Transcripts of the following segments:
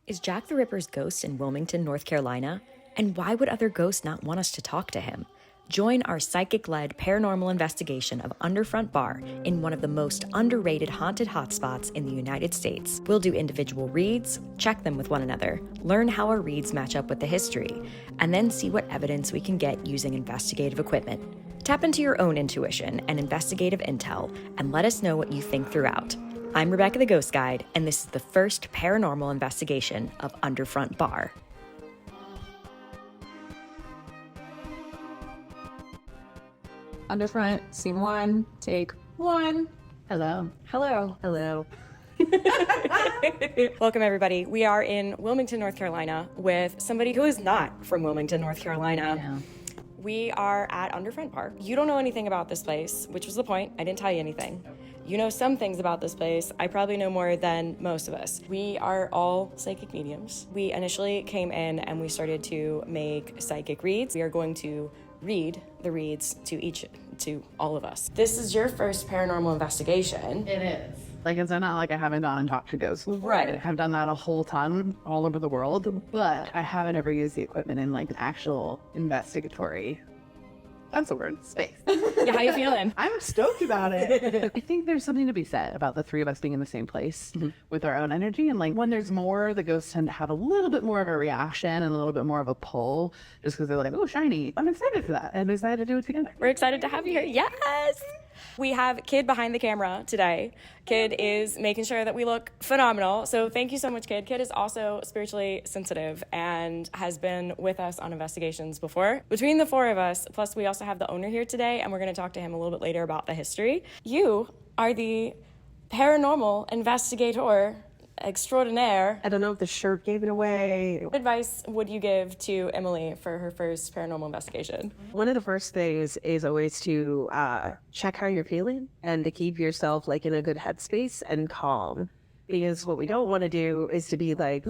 Is Jack the Ripper's ghost in Wilmington, North Carolina? And why would other ghosts not want us to talk to him? Join our psychic-led paranormal investigation of Underfront Bar in one of the most underrated haunted hotspots in the United States. We'll do individual reads, check them with one another, learn how our reads match up with the history, and then see what evidence we can get using investigative equipment. Tap into your own intuition and investigative intel, and let us know what you think throughout. I'm Rebecca the Ghost Guide, and this is the first paranormal investigation of Underfront Bar. Underfront, scene 1, take 1. Hello. Hello. Hello. Welcome, everybody. We are in Wilmington, North Carolina with somebody who is not from Wilmington, North Carolina. Yeah. We are at Underfront Bar. You don't know anything about this place, which was the point. I didn't tell you anything. You know some things about this place. I probably know more than most of us. We are all psychic mediums. We initially came in and we started to make psychic reads. We are going to read the reads to all of us. This is your first paranormal investigation. It is. Like, it's not like I haven't gone and talked to ghosts. Right. I've done that a whole ton all over the world, but I haven't ever used the equipment in like an actual investigatory, that's a word, space. Yeah, how you feeling? I'm stoked about it. I think there's something to be said about the three of us being in the same place with our own energy. And like when there's more, the ghosts tend to have a little bit more of a reaction and a little bit more of a pull just because they're like, oh, shiny. I'm excited for that. And excited to do it together. We're excited to have you here. Yes! We have Kid behind the camera today. Kid is making sure that we look phenomenal. So thank you so much, Kid. Kid is also spiritually sensitive and has been with us on investigations before. Between the four of us, plus we also have the owner here today, and we're going to talk to him a little bit later about the history. You are the paranormal investigator extraordinaire. I don't know if the shirt gave it away. What advice would you give to Emily for her first paranormal investigation? One of the first things is always to check how you're feeling and to keep yourself like in a good headspace and calm. Because what we don't want to do is to be like,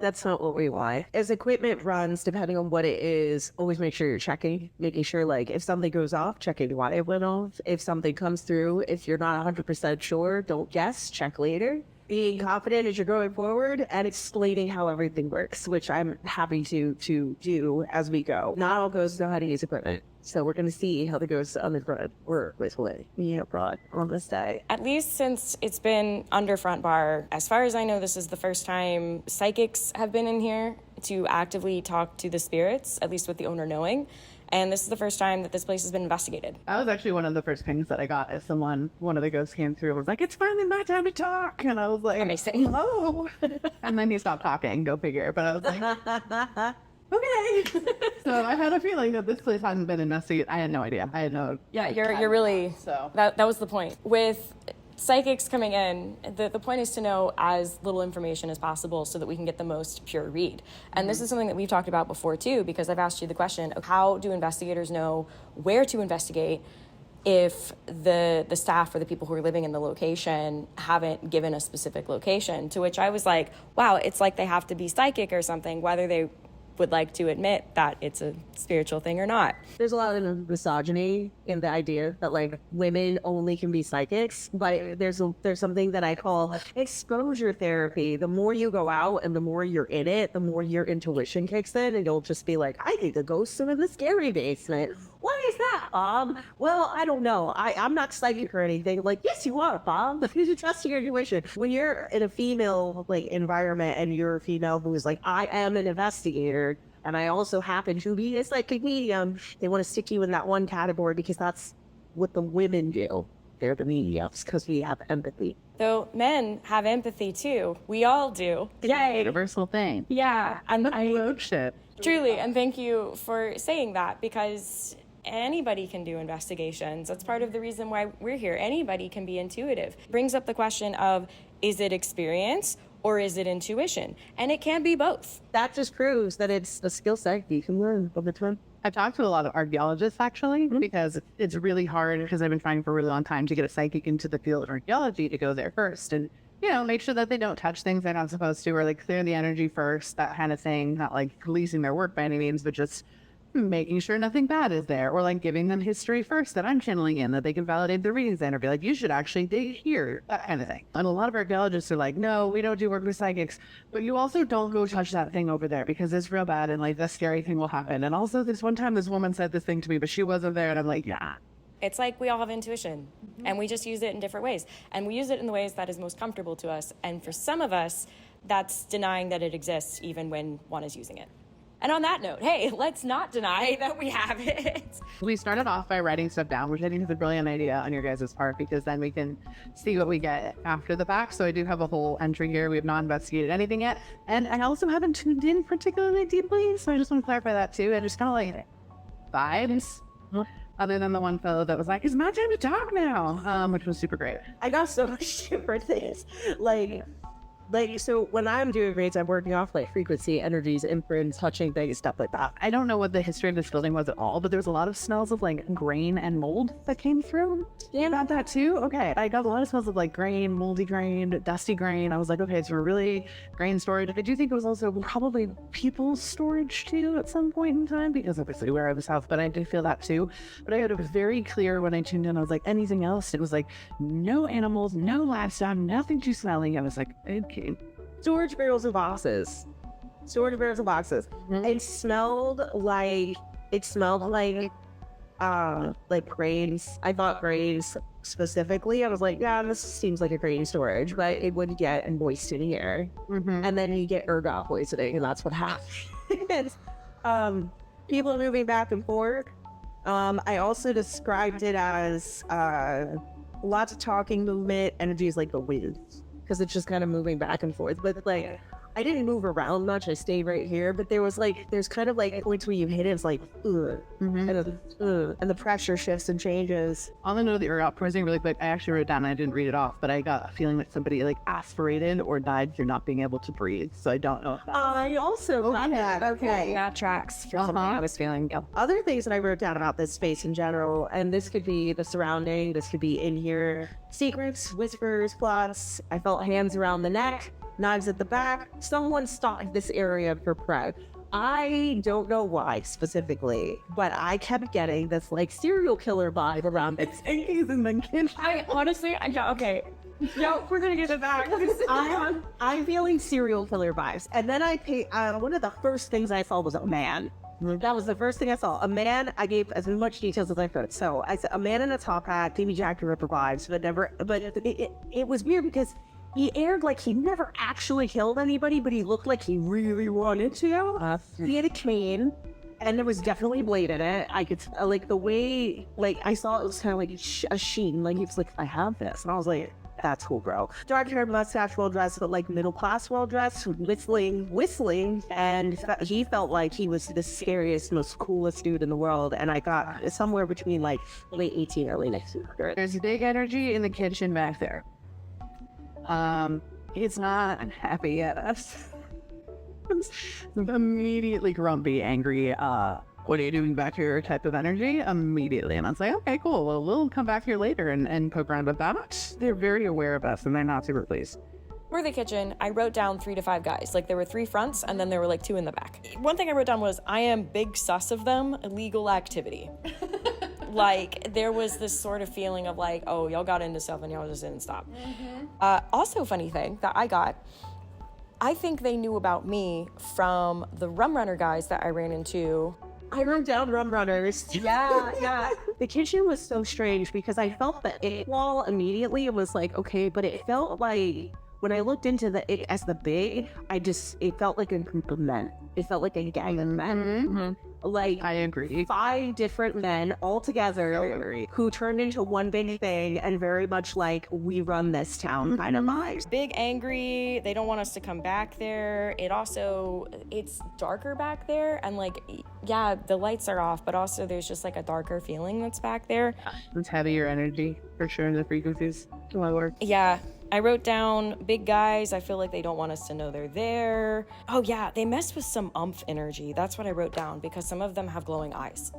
that's not what we want. As equipment runs, depending on what it is, always make sure you're checking, making sure like if something goes off, checking why it went off. If something comes through, if you're not 100% sure, don't guess, check later. Being confident as you're going forward and explaining how everything works, which I'm happy to do as we go. Not all ghosts know how to use equipment. So we're going to see how the ghosts on the front work with me abroad on this day. At least since it's been Underfront Bar, as far as I know, this is the first time psychics have been in here to actively talk to the spirits, at least with the owner knowing. And this is the first time that this place has been investigated. That was actually one of the first things that I got as one of the ghosts came through and was like, it's finally my time to talk. And I was like, amazing. Hello. And then he stopped talking, go figure. But I was like, okay. So I had a feeling that this place hadn't been investigated. I had no idea. I had no. Yeah, you're really, so that was the point. With psychics coming in, the point is to know as little information as possible so that we can get the most pure read. And this is something that we've talked about before too, because I've asked you the question of how do investigators know where to investigate if the staff or the people who are living in the location haven't given a specific location, to which I was like, wow, it's like they have to be psychic or something, whether they would like to admit that it's a spiritual thing or not. There's a lot of misogyny in the idea that like women only can be psychics, but there's something that I call exposure therapy. The more you go out and the more you're in it, the more your intuition kicks in, and you'll just be like, I think the ghosts are in the scary basement. What is that, Bob? Well, I don't know. I'm not psychic or anything. Like, yes, you are, Bob. You should trust your intuition. When you're in a female like environment and you're a female who is like, I am an investigator and I also happen to be a psychic medium, they want to stick you in that one category because that's what the women do. They're the mediums because we have empathy. Though men have empathy too. We all do. Yay. universal thing. Yeah. And I Road ship. truly, and thank you for saying that, because anybody can do investigations. That's part of the reason why we're here. Anybody can be intuitive. Brings up the question of, is it experience or is it intuition? And it can be both. That just proves that it's a skill set you can learn over time. I've talked to a lot of archaeologists actually, because it's really hard, because I've been trying for a really long time to get a psychic into the field of archaeology to go there first and, you know, make sure that they don't touch things they're not supposed to, or like clear the energy first, that kind of thing. Not like policing their work by any means, but just making sure nothing bad is there, or like giving them history first that I'm channeling in, that they can validate the readings in, or be like, you should actually dig here, that kind of thing. And a lot of archaeologists are like, no, we don't do work with psychics, but you also don't go touch that thing over there because it's real bad and like the scary thing will happen. And also this one time this woman said this thing to me, but she wasn't there, and I'm like, yeah. It's like we all have intuition, and we just use it in different ways. And we use it in the ways that is most comfortable to us. And for some of us, that's denying that it exists even when one is using it. And on that note, hey, let's not deny that we have it. We started off by writing stuff down, which I think is a brilliant idea on your guys' part, because then we can see what we get after the fact. So I do have a whole entry here. We have not investigated anything yet. And I also haven't tuned in particularly deeply. So I just want to clarify that too. And just kind of like vibes. Other than the one fellow that was like, it's my time to talk now, which was super great. I got so much different things. So when I'm doing reads, I'm working off like frequency, energies, imprints, touching things, stuff like that. I don't know what the history of this building was at all, but there was a lot of smells of like grain and mold that came through. Yeah, got that too? Okay. I got a lot of smells of like grain, moldy grain, dusty grain. I was like, okay, it's really grain storage. I do think it was also probably people's storage too at some point in time, because obviously we're out of the South, but I did feel that too. But I had it was very clear when I tuned in. I was like, anything else? It was like, no animals, no livestock, nothing too smelly. I was like, okay. Storage barrels and boxes. Mm-hmm. It smelled like grains. I thought grains specifically. I was like, yeah, this seems like a grain storage, but it would get moist in here. Mm-hmm. And then you get ergot poisoning, and that's what happens. People are moving back and forth. I also described it as lots of talking, movement, energy is like the wind, because it's just kind of moving back and forth. But like, I didn't move around much. I stayed right here. But there's kind of like points where you hit it, it's like, mm-hmm. And the pressure shifts and changes. On the note of the ergot poisoning, really quick, I actually wrote down, and I didn't read it off, but I got a feeling that somebody like aspirated or died through not being able to breathe. So I don't know if I also got that. Okay. That tracks for something I was feeling. Yep. Other things that I wrote down about this space in general, and this could be the surrounding, this could be in here. Secrets, whispers, plots. I felt hands around the neck, knives at the back. Someone stalked this area for prey. I don't know why specifically, but I kept getting this like serial killer vibe around it. Okay. No, we're gonna get it back. I'm feeling serial killer vibes. And then one of the first things I saw was a man. That was the first thing I saw. A man. I gave as much details as I could. So I said a man in a top hat, Davy Jack the Ripper vibes, but it was weird because he aired like he never actually killed anybody, but he looked like he really wanted to. He had a cane, and there was definitely a blade in it. I could like the way like I saw it was kind of like a sheen. Like he was like, I have this, and I was like, that's cool, bro. Dark hair, mustache, well dressed, but like middle class, well dressed, whistling, and he felt like he was the scariest, most coolest dude in the world. And I got somewhere between like late 18, early 19. There's big energy in the kitchen back there. He's not happy at us. Immediately grumpy, angry, what are you doing back here type of energy immediately. And I was like, okay, cool. Well, we'll come back here later and poke around with that. They're very aware of us and they're not super pleased. For the kitchen, I wrote down 3 to 5 guys. Like there were 3 fronts and then there were like 2 in the back. One thing I wrote down was, I am big sus of them, illegal activity. Like there was this sort of feeling of like, oh, y'all got into stuff and y'all just didn't stop. Mm-hmm. Also funny thing that I got, I think they knew about me from the rum runner guys that I ran into. I wrote down rum runners. Yeah. The kitchen was so strange because I felt that wall immediately, it was like, okay, but it felt like when I looked into it as the big, it felt like a group of men. It felt like a gang of men. Mm-hmm. Like I agree. 5 different men all together who turned into one big thing, and very much like we run this town kind of vibes. Big, angry, they don't want us to come back there. It's darker back there, and like, yeah, the lights are off, but also there's just like a darker feeling that's back there. It's heavier energy for sure, the frequencies lower. Yeah. I wrote down big guys. I feel like they don't want us to know they're there. Oh yeah, they mess with some umph energy. That's what I wrote down, because some of them have glowing eyes.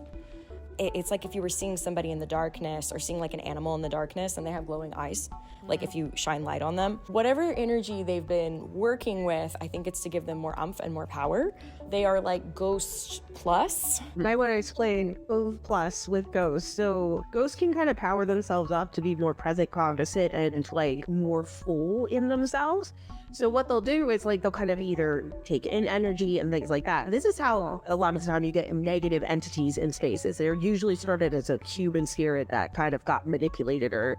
it's like if you were seeing somebody in the darkness or seeing like an animal in the darkness and they have glowing eyes, like if you shine light on them. Whatever energy they've been working with, I think it's to give them more umph and more power. They are like ghost plus. I want to explain both plus with ghosts. So ghosts can kind of power themselves up to be more present, cognizant, and like more full in themselves. So what they'll do is like they'll kind of either take in energy and things like that. This is how a lot of the time you get negative entities in spaces. They're usually started as a human spirit that kind of got manipulated or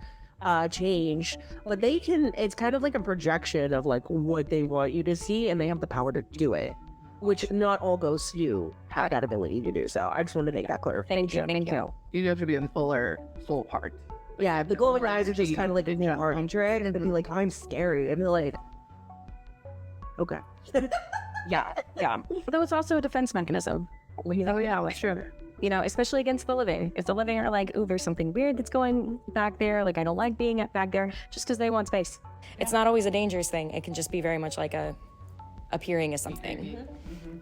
changed, but they can, it's kind of like a projection of like what they want you to see, and they have the power to do it, which not all ghosts do have that ability to do. So I just want to make that clear. Thank you. You have to be in full part. Yeah, the glowing eyes are just kind of like a 100, and they'll be like, I'm scary, and they're like, okay. Yeah. Though it's also a defense mechanism. Oh yeah, that's true. You know, especially against the living. If the living are like, ooh, there's something weird that's going back there, like I don't like being back there, just because they want space. It's not always a dangerous thing. It can just be very much like appearing as something.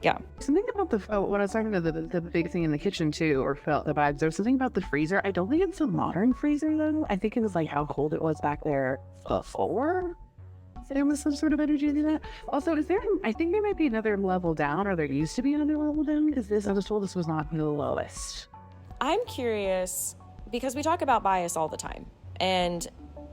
Yeah. Something about when I was talking to the big thing in the kitchen too, or felt the vibes, there was something about the freezer. I don't think it's a modern freezer though. I think it was like how cold it was back there before. There was some sort of energy to that. Also, I think there might be another level down, or there used to be another level down, because I was told this was not the lowest. I'm curious because we talk about bias all the time, and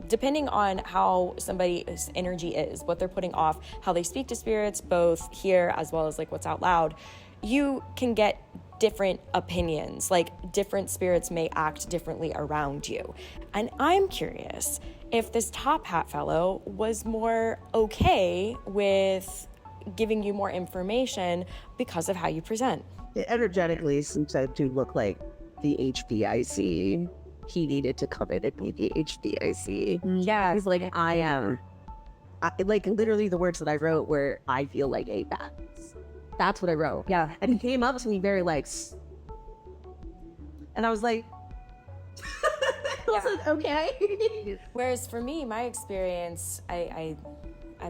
depending on how somebody's energy is, what they're putting off, how they speak to spirits, both here as well as like what's out loud, you can get different opinions. Like different spirits may act differently around you. And I'm curious if this top hat fellow was more okay with giving you more information because of how you present. It energetically seems to look like the HBIC. He needed to come in and be the HBIC. Yeah. He's like, like literally the words that I wrote were, I feel like a bat. That's what I wrote. Yeah. And he came up to me very like, and I was like, okay. Whereas for me, my experience, I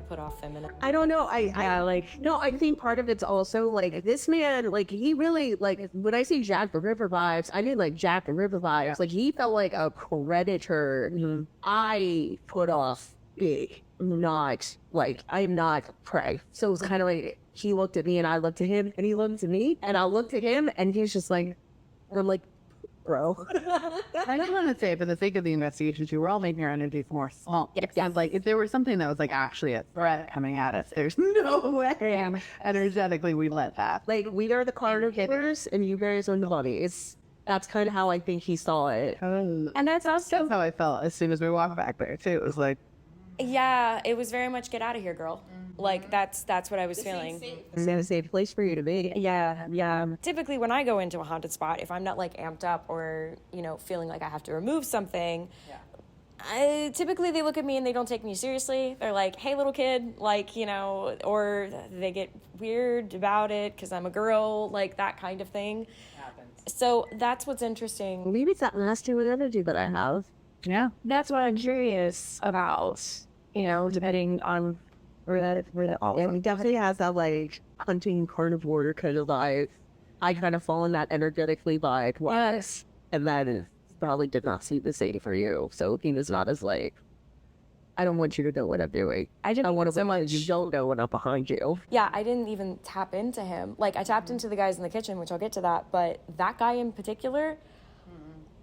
put off feminine. I don't know. I think part of it's also like this man, like he really, like when I say Jack the Ripper vibes, I mean like Jack the Ripper vibes. Yeah. Like he felt like a predator. Mm-hmm. I put off big, not like I'm not prey. So it was kind of like he looked at me and I looked at him and he looked at me and I looked at him and he's just like, I'm like, bro. I don't want to say, for the sake of the investigation too, we're all making our energies more small. Yes. And like, if there was something that was like actually a threat coming at us, there's no way energetically we let that. Like, we are the carnivores and you guys are the bodies. That's kind of how I think he saw it. And that's also how I felt as soon as we walked back there too. It was like, yeah, it was very much get out of here, girl. Like that's what I was feeling. It's not a safe place for you to be. Yeah. Typically when I go into a haunted spot, if I'm not like amped up or, feeling like I have to remove something, typically they look at me and they don't take me seriously. They're like, hey, little kid, like, or they get weird about it because I'm a girl, like that kind of thing. So that's what's interesting. Maybe it's that masculine energy that I have. yeah. that's what I'm curious about, depending on where that all Yeah, he definitely has that like hunting carnivore kind of vibe. I kind of fall in that energetically vibe. Yes. And that is probably did not seem the same for you. So he was not as like, I don't want you to know what I'm doing. I want to so much you don't know when I'm behind you. Yeah, I didn't even tap into him. Like I tapped into the guys in the kitchen, which I'll get to that, but that guy in particular,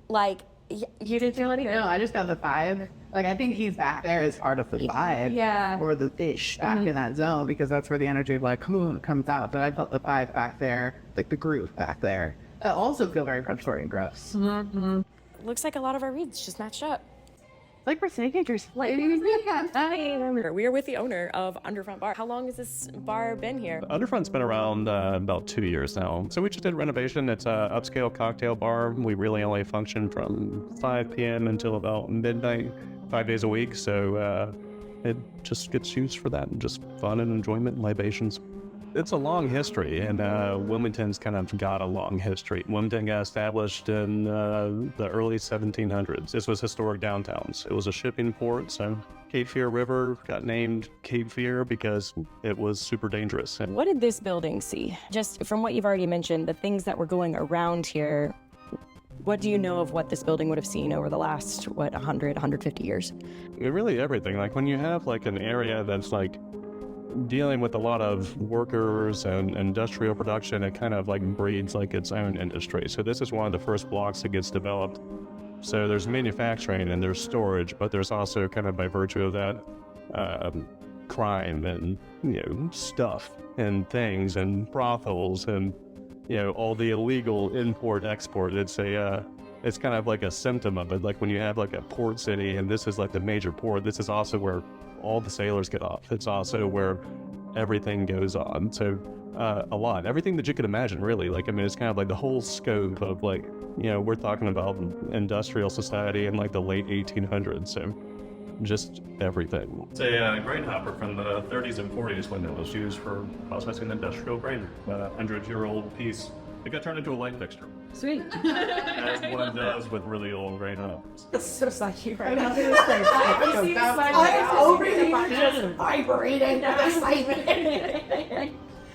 like You didn't feel anything? No, I just got the vibe. Like, I think he's back there as part of the vibe. Yeah. Or the fish back in that zone, because that's where the energy of like, comes out. But I felt the vibe back there, like the groove back there. I also feel very predatory and gross. Mm-hmm. looks like a lot of our reads just matched up. Like we're snake-catchers. We are with the owner of Underfront Bar. How long has this bar been here? Underfront's been around about 2 years now. So we just did renovation. It's a upscale cocktail bar. We really only function from 5 p.m. until about midnight, 5 days a week. So it just gets used for that and just fun and enjoyment and libations. It's a long history, and Wilmington's kind of got a long history. Wilmington got established in the early 1700s. This was historic downtowns. It was a shipping port, so Cape Fear River got named Cape Fear because it was super dangerous. What did this building see? Just from what you've already mentioned, the things that were going around here, What do you know of what this building would have seen over the last, 100, 150 years? Really everything. Like when you have like an area that's like dealing with a lot of workers and industrial production, it kind of like breeds like its own industry. So this is one of the first blocks that gets developed. So there's manufacturing and there's storage, but there's also kind of by virtue of that, crime and, stuff and things and brothels and, all the illegal import export. It's kind of like a symptom of it. Like when you have like a port city and this is like the major port, this is also where all the sailors get off. It's also where everything goes on. So a lot, everything that you could imagine, really. Like, I mean, it's kind of like the whole scope of like, we're talking about industrial society in like the late 1800s. So just everything. It's a grain hopper from the 30s and 40s when it was used for processing industrial grain. A 100-year-old piece. It got turned into a light fixture. Sweet. As one does with really old grain hoppers. It's so psychic right now.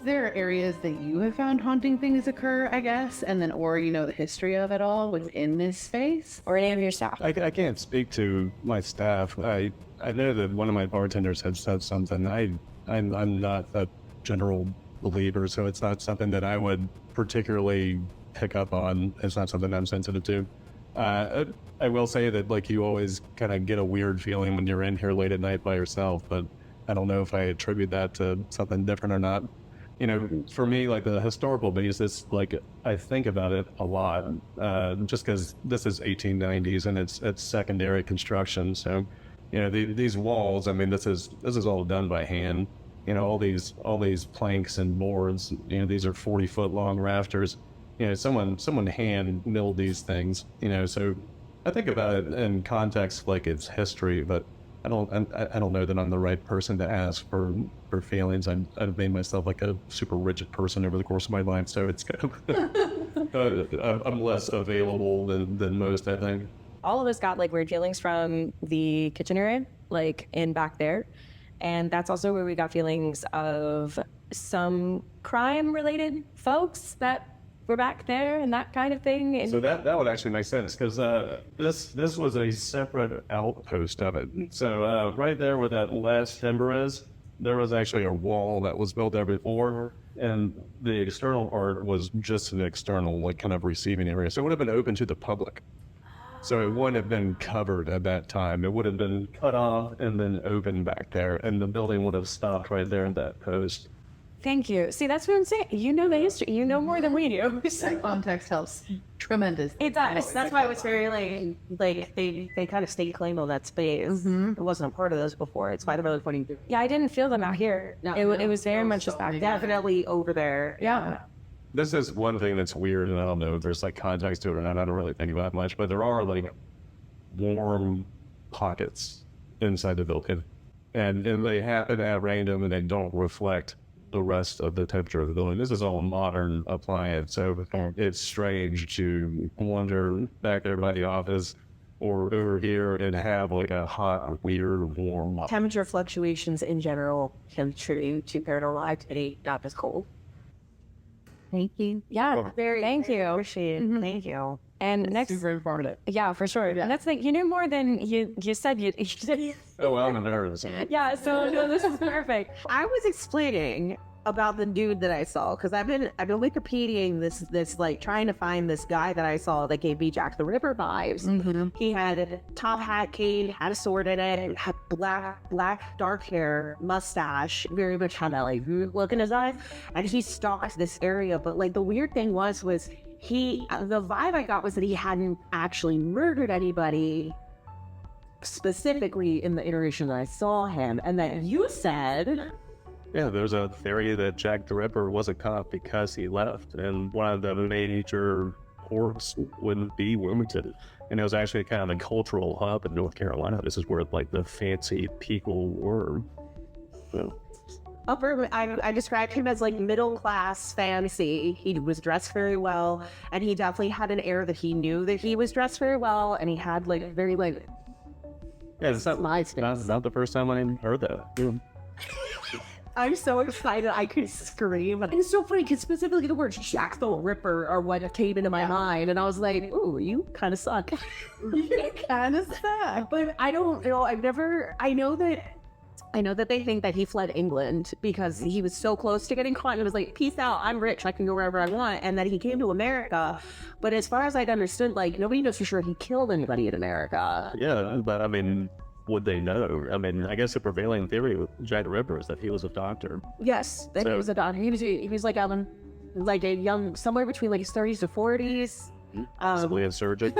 There are areas that you have found haunting things occur, I guess, and then, or the history of it all within this space? Or any of your staff? I can't speak to my staff. I know that one of my bartenders had said something. I'm not a general believer, so it's not something that I would particularly pick up on. It's not something I'm sensitive to. I will say that like you always kind of get a weird feeling when you're in here late at night by yourself, but I don't know if I attribute that to something different or not. For me, like the historical basis, like I think about it a lot, just because this is 1890s and it's secondary construction. So, these walls, I mean, this is all done by hand. All these planks and boards, these are 40-foot long rafters. Someone hand milled these things. So I think about it in context like it's history, but I don't know that I'm the right person to ask for feelings. I've made myself like a super rigid person over the course of my life, so it's kind of I'm less available than most, I think. All of us got like weird feelings from the kitchen area, like in back there. And that's also where we got feelings of some crime-related folks that were back there and that kind of thing. And so that would actually make sense because this was a separate outpost of it. So right there where that last timber is, there was actually a wall that was built there before, and the external part was just an external like kind of receiving area. So it would have been open to the public. So it wouldn't have been covered at that time. It would have been cut off and then open back there, and the building would have stopped right there at that post. Thank you. See, that's what I'm saying. You know the history. You know more than we do. That context helps tremendous. It does. That's why it was very like they kind of state claim on that space. Mm-hmm. It wasn't a part of this before. It's quite another funny. Yeah, I didn't feel them out here. No, it was very much just back there. Definitely over there. Yeah. This is one thing that's weird, and I don't know if there's like context to it or not. I don't really think about it much, but there are like warm pockets inside the building, and they happen at random, and they don't reflect the rest of the temperature of the building. This is all modern appliance, so it's strange to wander back there by the office or over here and have like a hot, weird, warm. Temperature fluctuations in general contribute to paranormal activity, not just cold. Thank you. Yeah, thank you. Appreciate it. Mm-hmm. Thank you. And next, super informative. Yeah, for sure. Yeah. And that's like, you knew more than you said you Oh, well, I'm nervous. Yeah, so no, this is perfect. I was explaining about the dude that I saw because I've been Wikipediaing this like trying to find this guy that I saw that gave me Jack the Ripper vibes. Mm-hmm. He had a top hat, cane, had a sword in it, and had black dark hair, mustache, very much had that like look in his eye, and he stalked this area. But like the weird thing was the vibe I got was that he hadn't actually murdered anybody specifically in the iteration that I saw him, and that you said. Yeah, there's a theory that Jack the Ripper was a cop because he left, and one of the major ports would be Wilmington, and it was actually kind of a cultural hub in North Carolina. This is where like the fancy people were. So. I described him as like middle class fancy. He was dressed very well, and he definitely had an air that he knew that he was dressed very well, and he had like very like. Yeah, it's not the first time I heard that. I'm so excited I could scream. And it's so funny because specifically the words Jack the Ripper are what came into my mind. And I was like, ooh, you kind of suck. You kind of suck. But I don't know. I know that they think that he fled England because he was so close to getting caught. And it was like, peace out, I'm rich, I can go wherever I want. And that he came to America. But as far as I'd understood, like, nobody knows for sure he killed anybody in America. Yeah, but I mean, would they know? I mean, I guess the prevailing theory with Jack the Ripper is that he was a doctor. Yes, that he was a doctor. He was like a young, somewhere between like his 30s to 40s. Possibly a surgeon.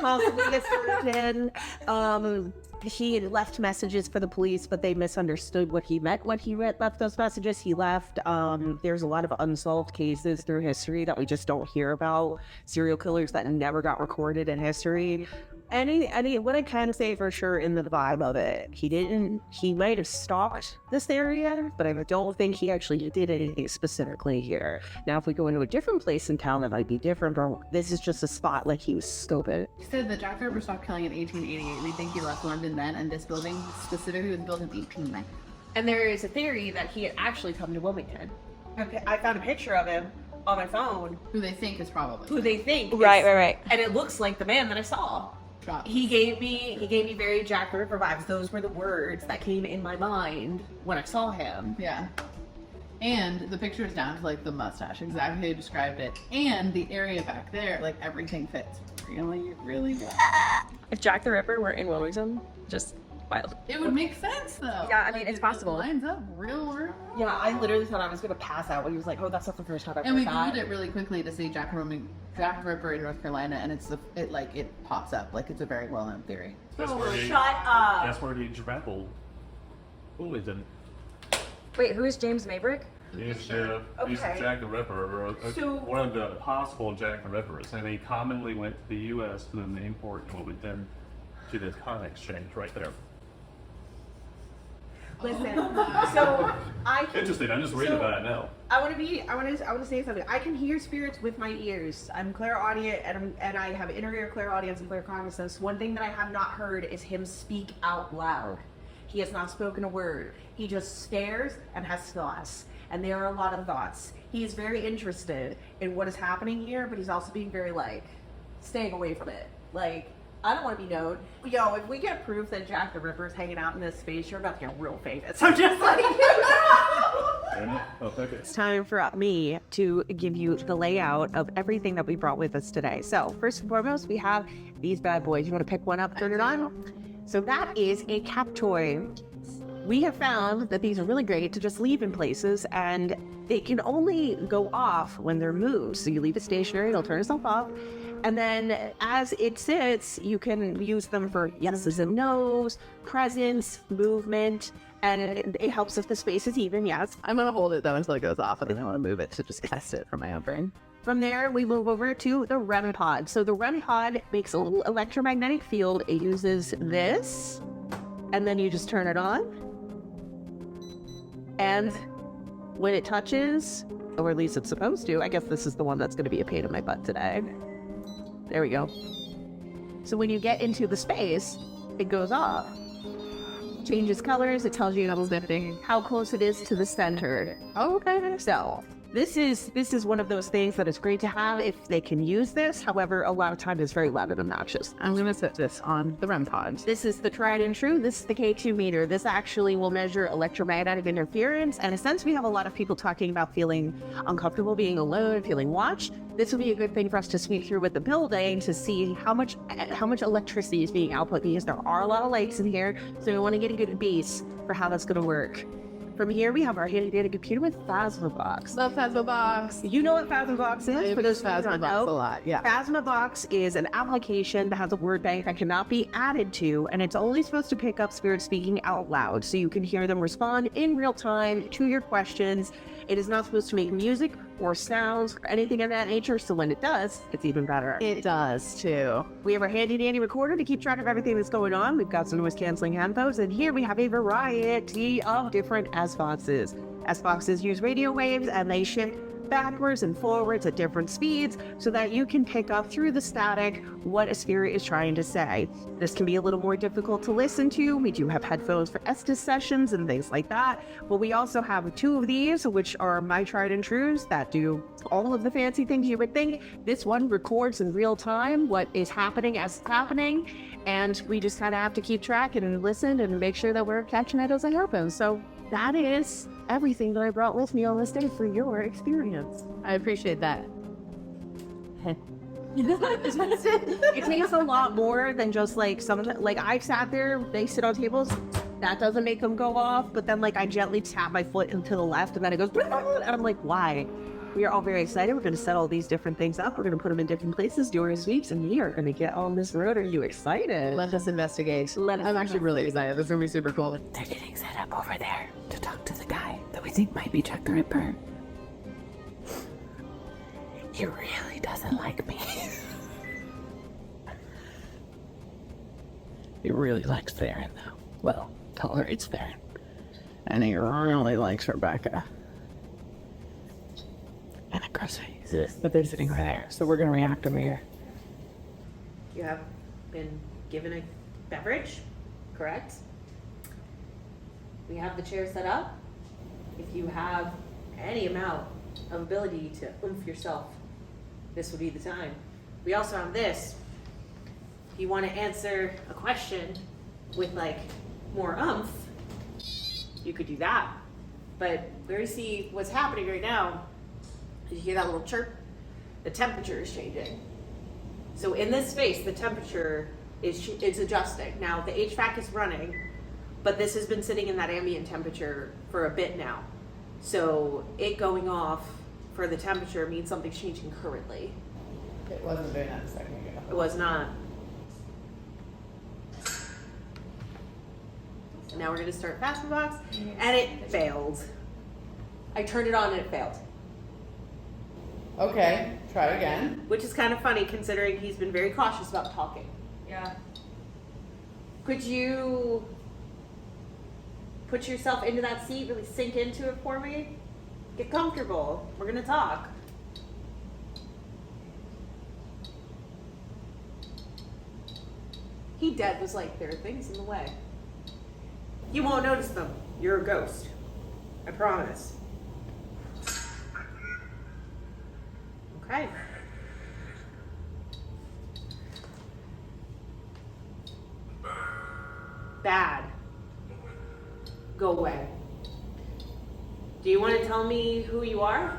Possibly a surgeon. He had left messages for the police, but they misunderstood what he meant when he left those messages. He left. There's a lot of unsolved cases through history that we just don't hear about. Serial killers that never got recorded in history. What I can say for sure in the vibe of it, he might have stalked this area, but I don't think he actually did anything specifically here. Now, if we go into a different place in town, that might be different, but this is just a spot like he was stupid. He said that Jack the Ripper stopped killing in 1888. We think he left London then, and this building specifically was built in 1890. And there is a theory that he had actually come to Wilmington. Okay, I found a picture of him on my phone. Who they think is probably. Right. And it looks like the man that I saw. He gave me very Jack the Ripper vibes. Those were the words that came in my mind when I saw him. Yeah. And the picture is down to like the mustache, exactly how you described it. And the area back there, like everything fits really, really well. If Jack the Ripper were in Wilmington, just wild. It would make sense though. Yeah, I mean, it's possible. It lines up real well. Yeah, I literally thought I was going to pass out when he was like, oh, that's not the first time I've And we heard that. Googled it really quickly to see Jack the Ripper in North Carolina, and it pops up like it's a very well-known theory. That's where he, Shut up! That's where he traveled. Wilmington. Wait, who is James Maybrick? He's Jack the Ripper, one of the possible Jack the Rippers, and he commonly went to the U.S. to the main port in Wilmington to the cotton exchange right there. Listen, so I can, Interesting. I'm just reading about it now. I want to say something. I can hear spirits with my ears. I'm clairaudient, and I have inner ear clairaudience and claircognizance. One thing that I have not heard is him speak out loud. He has not spoken a word. He just stares and has thoughts, and there are a lot of thoughts. He is very interested in what is happening here, but he's also being very like staying away from it. Like, I don't want to be known. Yo, if we get proof that Jack the Ripper is hanging out in this space, you're about to get real famous. I'm just letting you know. Oh, okay. It's time for me to give you the layout of everything that we brought with us today. So first and foremost, we have these bad boys. You want to pick one up, turn it on? So that is a cap toy. We have found that these are really great to just leave in places, and they can only go off when they're moved. So you leave it stationary, it'll turn itself off. And then as it sits, you can use them for yeses and nos, presence, movement, and it helps if the space is even, yes. I'm going to hold it though until it goes off, and then I want to move it to just test it for my own brain. From there, we move over to the REM pod. So the REM pod makes a little electromagnetic field. It uses this, and then you just turn it on. And when it touches, or at least it's supposed to, I guess this is the one that's going to be a pain in my butt today. There we go. So when you get into the space, it goes off. Changes colors. It tells you how close it is to the center. Oh, okay. So this is one of those things that is great to have if they can use this. However, a lot of times it's very loud and obnoxious. I'm going to set this on the REM pod. This is the tried and true. This is the K2 meter. This actually will measure electromagnetic interference. And since we have a lot of people talking about feeling uncomfortable being alone, feeling watched, this would be a good thing for us to sweep through with the building to see how much electricity is being output, because there are a lot of lights in here. So we want to get a good base for how that's going to work. From here, we have our handy dandy computer with Phasmabox. Love Phasmabox. You know what Phasmabox is? For those Phasmabox a lot, yeah. Phasmabox is an application that has a word bank that cannot be added to, and it's only supposed to pick up spirits speaking out loud, so you can hear them respond in real time to your questions. It is not supposed to make music or sounds or anything of that nature, so when it does, it's even better. It does, too. We have our handy-dandy recorder to keep track of everything that's going on. We've got some noise-canceling headphones, and here we have a variety of different S-boxes. S-boxes use radio waves, and they ship backwards and forwards at different speeds so that you can pick up through the static what a spirit is trying to say. This can be a little more difficult to listen to. We do have headphones for Estes sessions and things like that, but we also have 2 of these, which are my tried and trues that do all of the fancy things you would think. This one records in real time what is happening as it's happening, and we just kind of have to keep track and listen and make sure that we're catching it as it happens. So that is everything that I brought with me on this day for your experience. I appreciate that. It takes a lot more than just like sometimes, like I sat there, they sit on tables, that doesn't make them go off, but then like I gently tap my foot to the left and then it goes, and I'm like, why? We are all very excited. We're going to set all these different things up. We're going to put them in different places during sweeps, and we are going to get on this road. Are you excited? Let us investigate. I'm actually really excited. This is going to be super cool. They're getting set up over there to talk to the guy that we think might be Jack the Ripper. He really doesn't like me. He really likes Theron, though. Well, tolerates Theron. And he really likes Rebecca. And of course, but they're sitting over there, so we're gonna react over here. You have been given a beverage, correct? We have the chair set up. If you have any amount of ability to oomph yourself, this would be the time. We also have this. If you want to answer a question with like more oomph, you could do that. But we already see what's happening right now. Did you hear that little chirp? The temperature is changing. So in this space, the temperature is adjusting. Now the HVAC is running, but this has been sitting in that ambient temperature for a bit now. So it going off for the temperature means something's changing currently. It wasn't doing that a second ago. It was not. So now we're gonna start Fastball Box, and it failed. I turned it on and it failed. Okay, try again. Which is kind of funny considering he's been very cautious about talking. Yeah. Could you put yourself into that seat, really sink into it for me? Get comfortable. We're gonna talk. He dead was like, there are things in the way. You won't notice them. You're a ghost. I promise. Okay. Bad. Go away. Do you want to tell me who you are?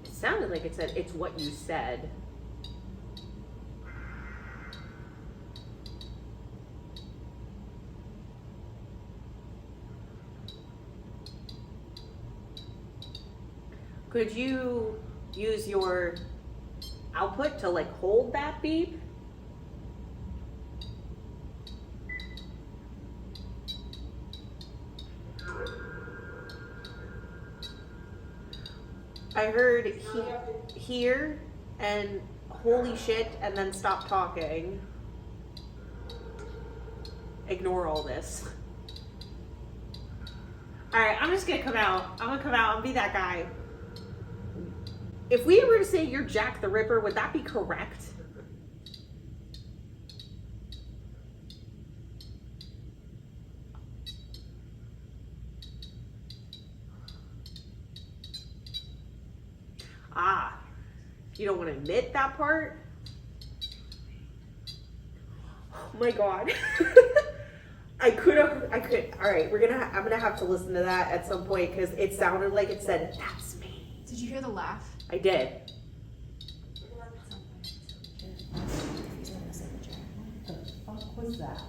It sounded like it said, it's what you said. Could you use your output to like hold that beep? I heard here and holy shit and then stop talking. Ignore all this. Alright, I'm just gonna come out. I'm gonna come out and be that guy. If we were to say you're Jack the Ripper, would that be correct? Ah, you don't want to admit that part? Oh my God. I could, all right, I'm gonna have to listen to that at some point because it sounded like it said, that's me. Did you hear the laugh? I did. What was that?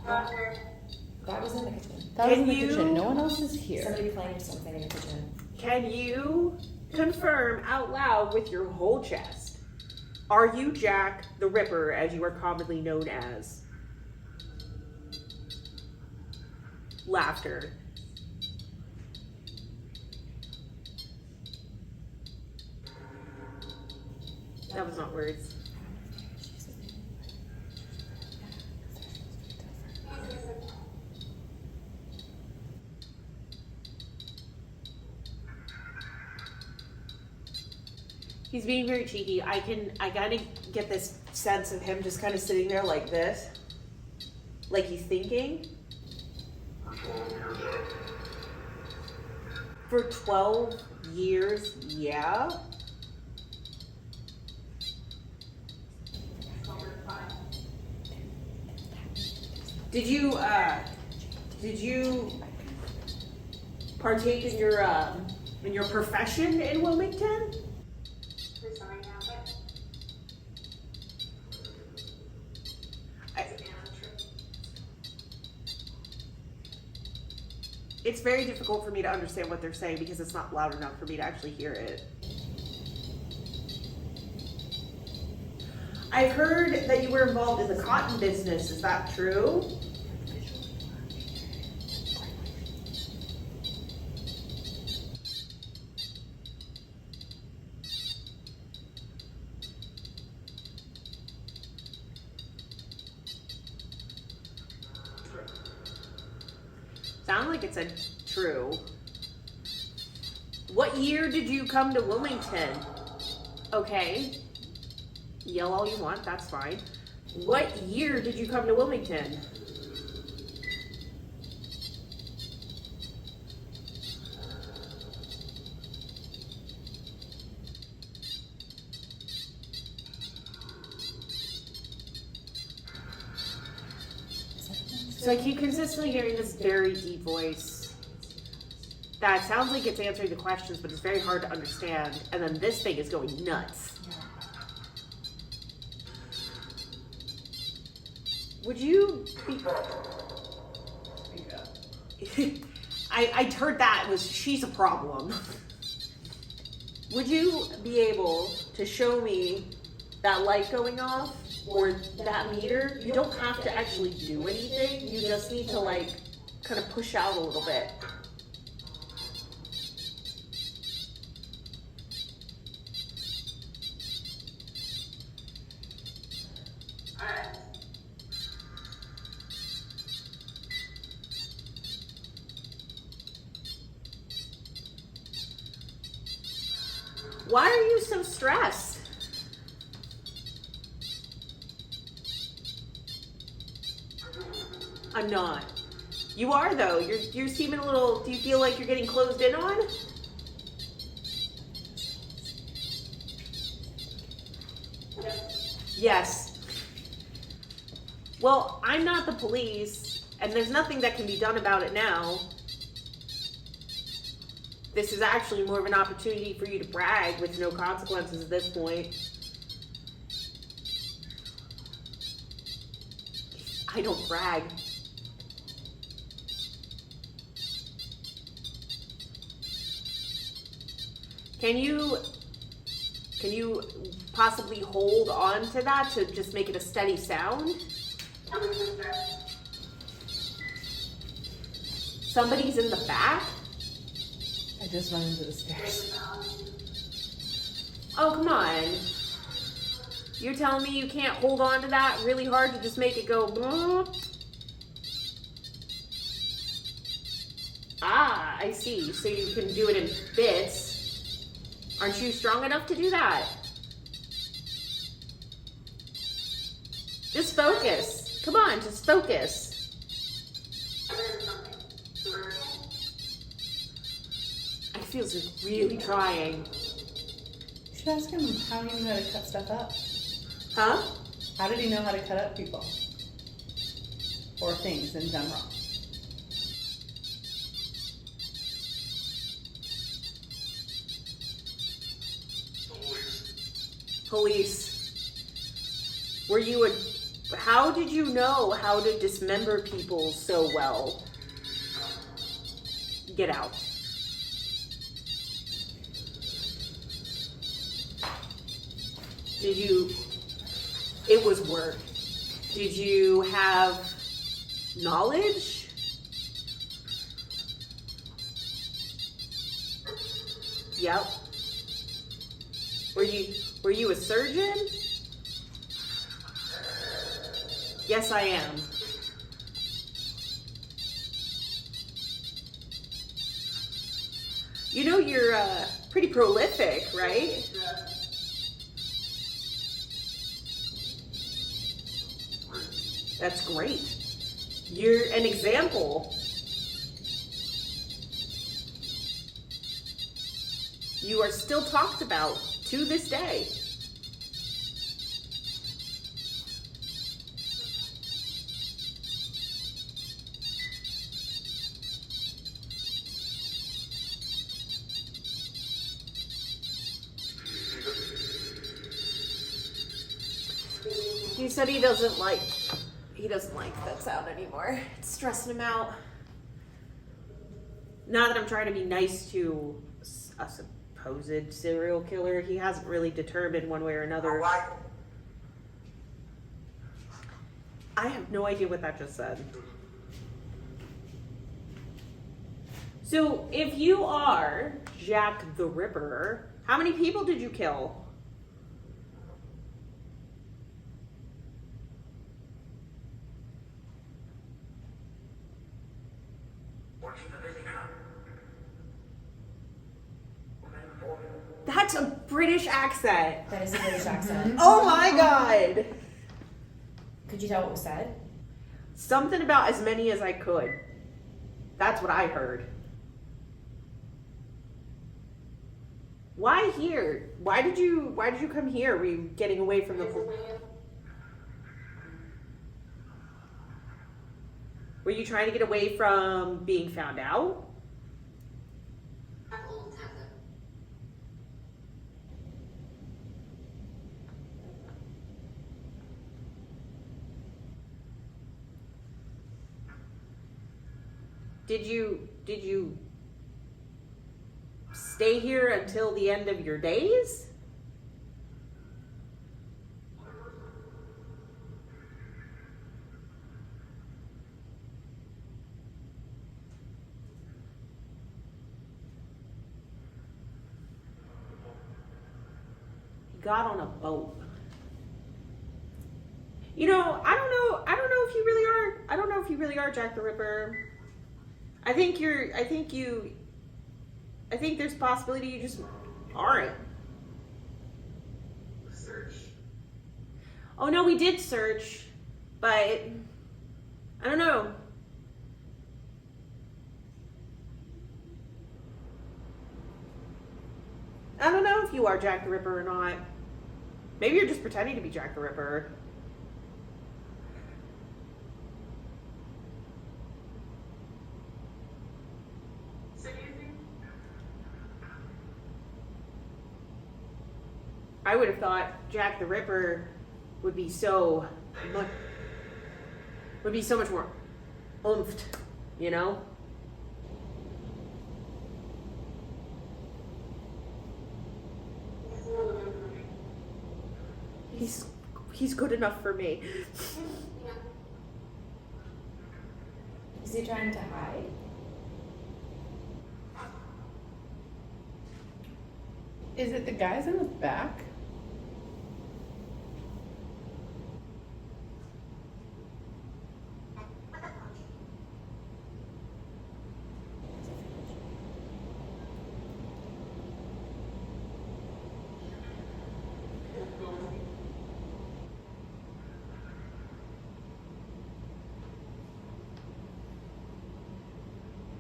That was in the kitchen. That was Can in the you- kitchen. No one else is here. Somebody playing something in the kitchen. Can you confirm out loud with your whole chest, are you Jack the Ripper as you are commonly known as? Laughter. That was not words. He's being very cheeky. I kind of get this sense of him just kind of sitting there like this. Like he's thinking. For 12 years, yeah. Did you partake in your profession in Wilmington? It's very difficult for me to understand what they're saying because it's not loud enough for me to actually hear it. I've heard that you were involved in the cotton business. Is that true? Sound like it said true. What year did you come to Wilmington? Okay. Yell all you want, that's fine. What year did you come to Wilmington? So I keep consistently hearing this very deep voice that sounds like it's answering the questions, but it's very hard to understand. And then this thing is going nuts. Would you be... I heard that was she's a problem. Would you be able to show me that light going off or that meter? You don't have to actually do anything. You just need to like kind of push out a little bit. Why are you so stressed? I'm not. You are though. You're seeming a little. Do you feel like you're getting closed in on? Yes. Well, I'm not the police, and there's nothing that can be done about it now. This is actually more of an opportunity for you to brag with no consequences at this point. I don't brag. Can you possibly hold on to that to just make it a steady sound? Somebody's in the back? I just went into the stairs. Oh, come on. You're telling me you can't hold on to that really hard to just make it go... Ah, I see. So you can do it in bits. Aren't you strong enough to do that? Just focus. Come on, just focus. I feel like really trying. You should ask him how he knew how to cut stuff up. Huh? How did he know how to cut up people? Or things in general? Police. Were you a... How did you know how to dismember people so well? Get out. Did you... It was work. Did you have knowledge? Yep. Were you Were you a surgeon? Yes, I am. You know you're pretty prolific, right? That's great. You're an example. You are still talked about to this day. He said he doesn't like that sound anymore. It's stressing him out. Not that I'm trying to be nice to a supposed serial killer. He hasn't really determined one way or another. I have no idea what that just said. So if you are Jack the Ripper, how many people did you kill? That's a British accent. That is a British accent. Oh my god. Could you tell what was said? Something about as many as I could. That's what I heard. Why here? Why did you come here? Were you getting away from the Were you trying to get away from being found out? Did you stay here until the end of your days? He got on a boat. You know, I don't know if you really are. I don't know if you really are Jack the Ripper. I think there's a possibility you just aren't. Search. Oh no, we did search, but I don't know. I don't know if you are Jack the Ripper or not. Maybe you're just pretending to be Jack the Ripper. I would have thought Jack the Ripper would be so much more oomphed, you know? He's good enough for me. Is he trying to hide? Is it the guys in the back?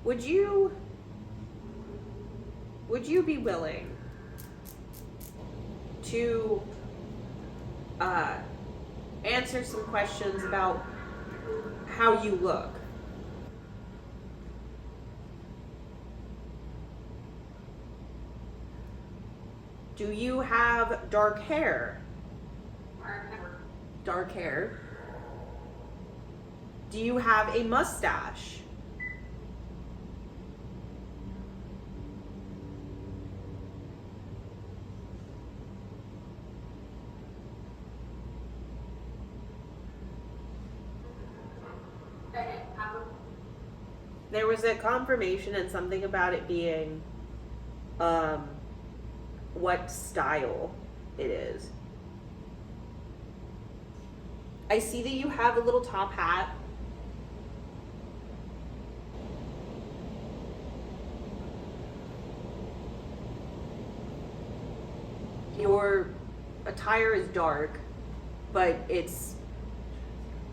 Would you be willing to answer some questions about how you look? Do you have dark hair? Dark hair. Do you have a mustache? There was a confirmation and something about it being what style. it is. I see that you have a little top hat. Your attire is dark, but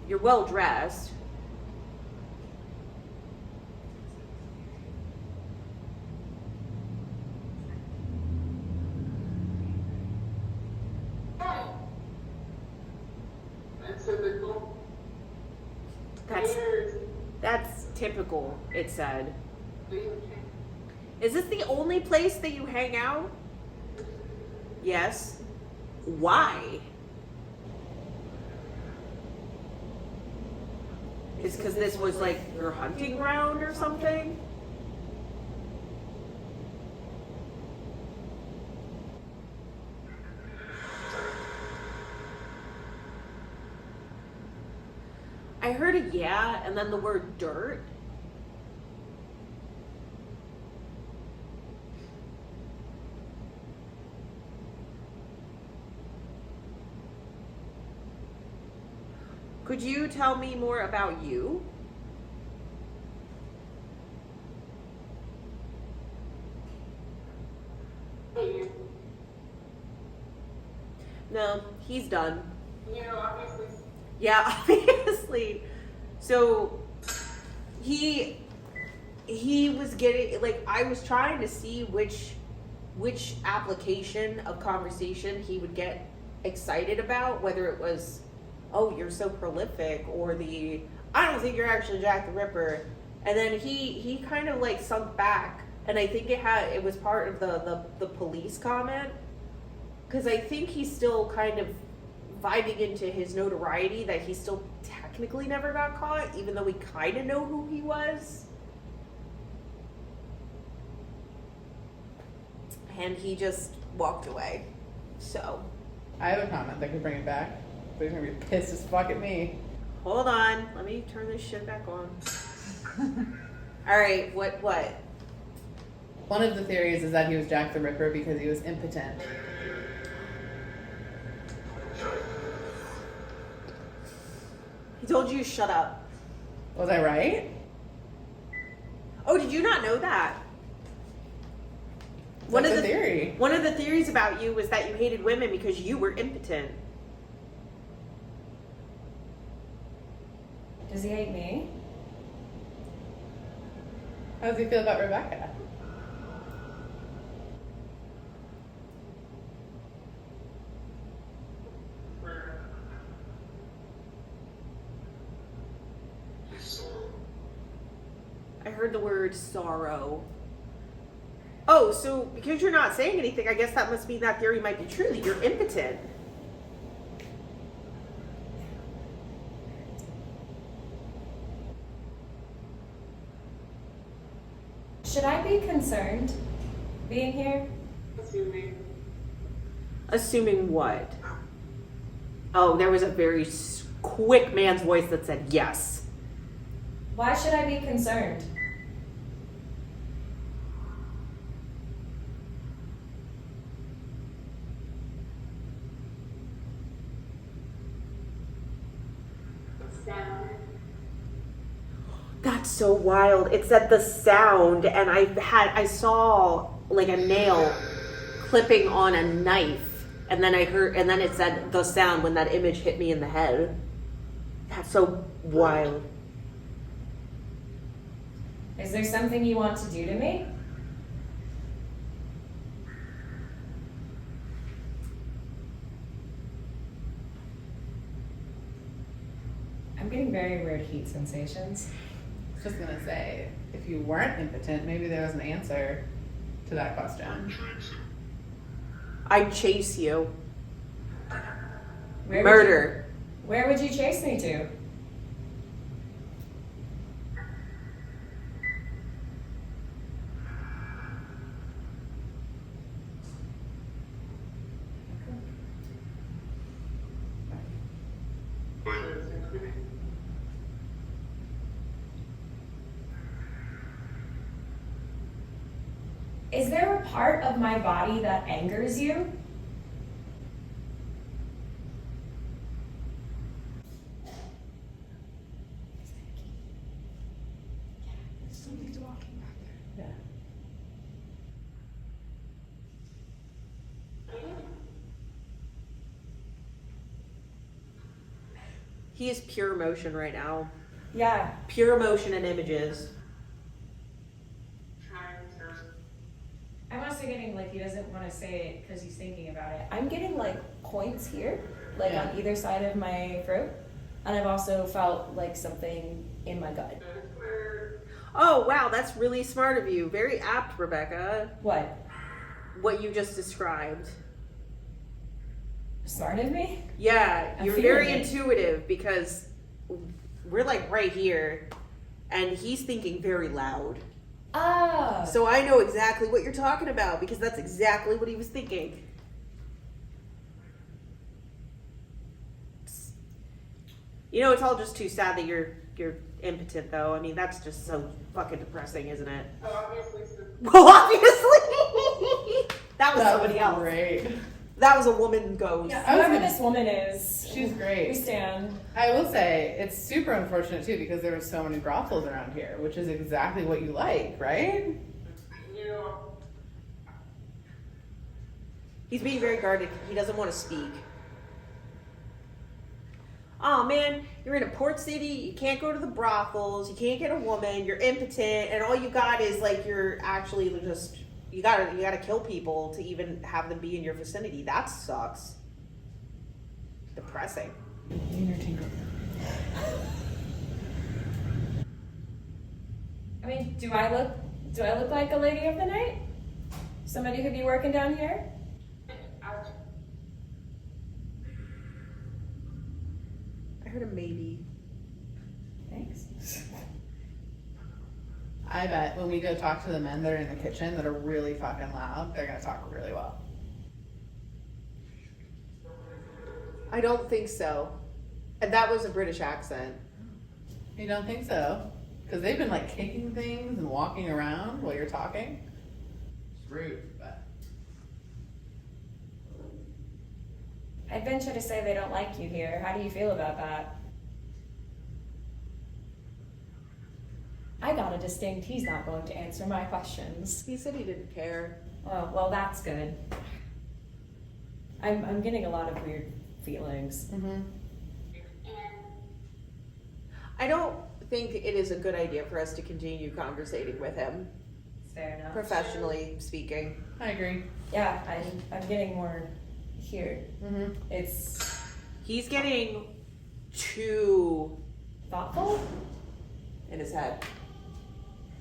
you're well dressed. That's typical, it said. Is this the only place that you hang out? Yes. Why? Is because this was like your hunting ground or something? I heard a yeah and then the word dirt. Could you tell me more about you? No, he's done. Yeah, obviously. So he was getting, like, I was trying to see which application of conversation he would get excited about, whether it was, oh, you're so prolific, or I don't think you're actually Jack the Ripper. And then he kind of like sunk back, and I think it was part of the police comment, because I think he's still kind of vibing into his notoriety that he still technically never got caught, even though we kind of know who he was. And he just walked away. So I have a comment that could bring it back. But he's gonna be pissed as fuck at me. hold on, let me turn this shit back on. All right, what? One of the theories is that he was Jack the Ripper because he was impotent. He told you to shut up. Was I right? Oh, did you not know that? What's the theory? One of the theories about you was that you hated women because you were impotent. Does he hate me? How does he feel about Rebecca? I heard the word sorrow. Oh, so because you're not saying anything, I guess that must mean that theory might be true, that you're impotent. Should I be concerned being here? Assuming what? Oh, there was a very quick man's voice that said yes. Why should I be concerned? That's so wild. It said the sound, and I saw like a nail clipping on a knife, and then it said the sound when that image hit me in the head. That's so wild. Is there something you want to do to me? I'm getting very weird heat sensations. I was just gonna say, if you weren't impotent, maybe there was an answer to that question. I'd chase you. Where would you chase me to? Is there a part of my body that angers you? He is pure emotion right now. Yeah. Pure emotion and images. I'm also getting like he doesn't want to say it because he's thinking about it. I'm getting like points here, like on either side of my throat. And I've also felt like something in my gut. Oh, wow, that's really smart of you. Very apt, Rebecca. What? What you just described. Smart of me? Yeah, I'm you're feeling very it. intuitive because we're like right here and he's thinking very loud. Ah. So I know exactly what you're talking about because that's exactly what he was thinking. You know, it's all just too sad that you're impotent, though. I mean, that's just so fucking depressing, isn't it? Well, obviously. That was somebody else. Great. That was a woman ghost. Yeah, whoever this woman is, She's great. we stand. I will say, it's super unfortunate too because there are so many brothels around here, which is exactly what you like, right? He's being very guarded. He doesn't want to speak. Oh man, you're in a port city, you can't go to the brothels, you can't get a woman, you're impotent, and all you got is like you're actually just you gotta kill people to even have them be in your vicinity. That sucks. Depressing. I mean, do I look like a lady of the night? Somebody who'd be working down here? I heard a maybe. Thanks. I bet when we go talk to the men that are in the kitchen that are really fucking loud, they're gonna talk really well. I don't think so. And that was a British accent. You don't think so? Because they've been like kicking things and walking around while you're talking. It's rude, but. I'd venture to say they don't like you here. How do you feel about that? I got a distinct he's not going to answer my questions. He said he didn't care. Oh, well, that's good. I'm getting a lot of weird feelings. Mm-hmm. I don't think it is a good idea for us to continue conversating with him, Fair enough. professionally speaking. I agree. Yeah, I'm getting more here. Mm-hmm. It's He's getting too thoughtful. in his head.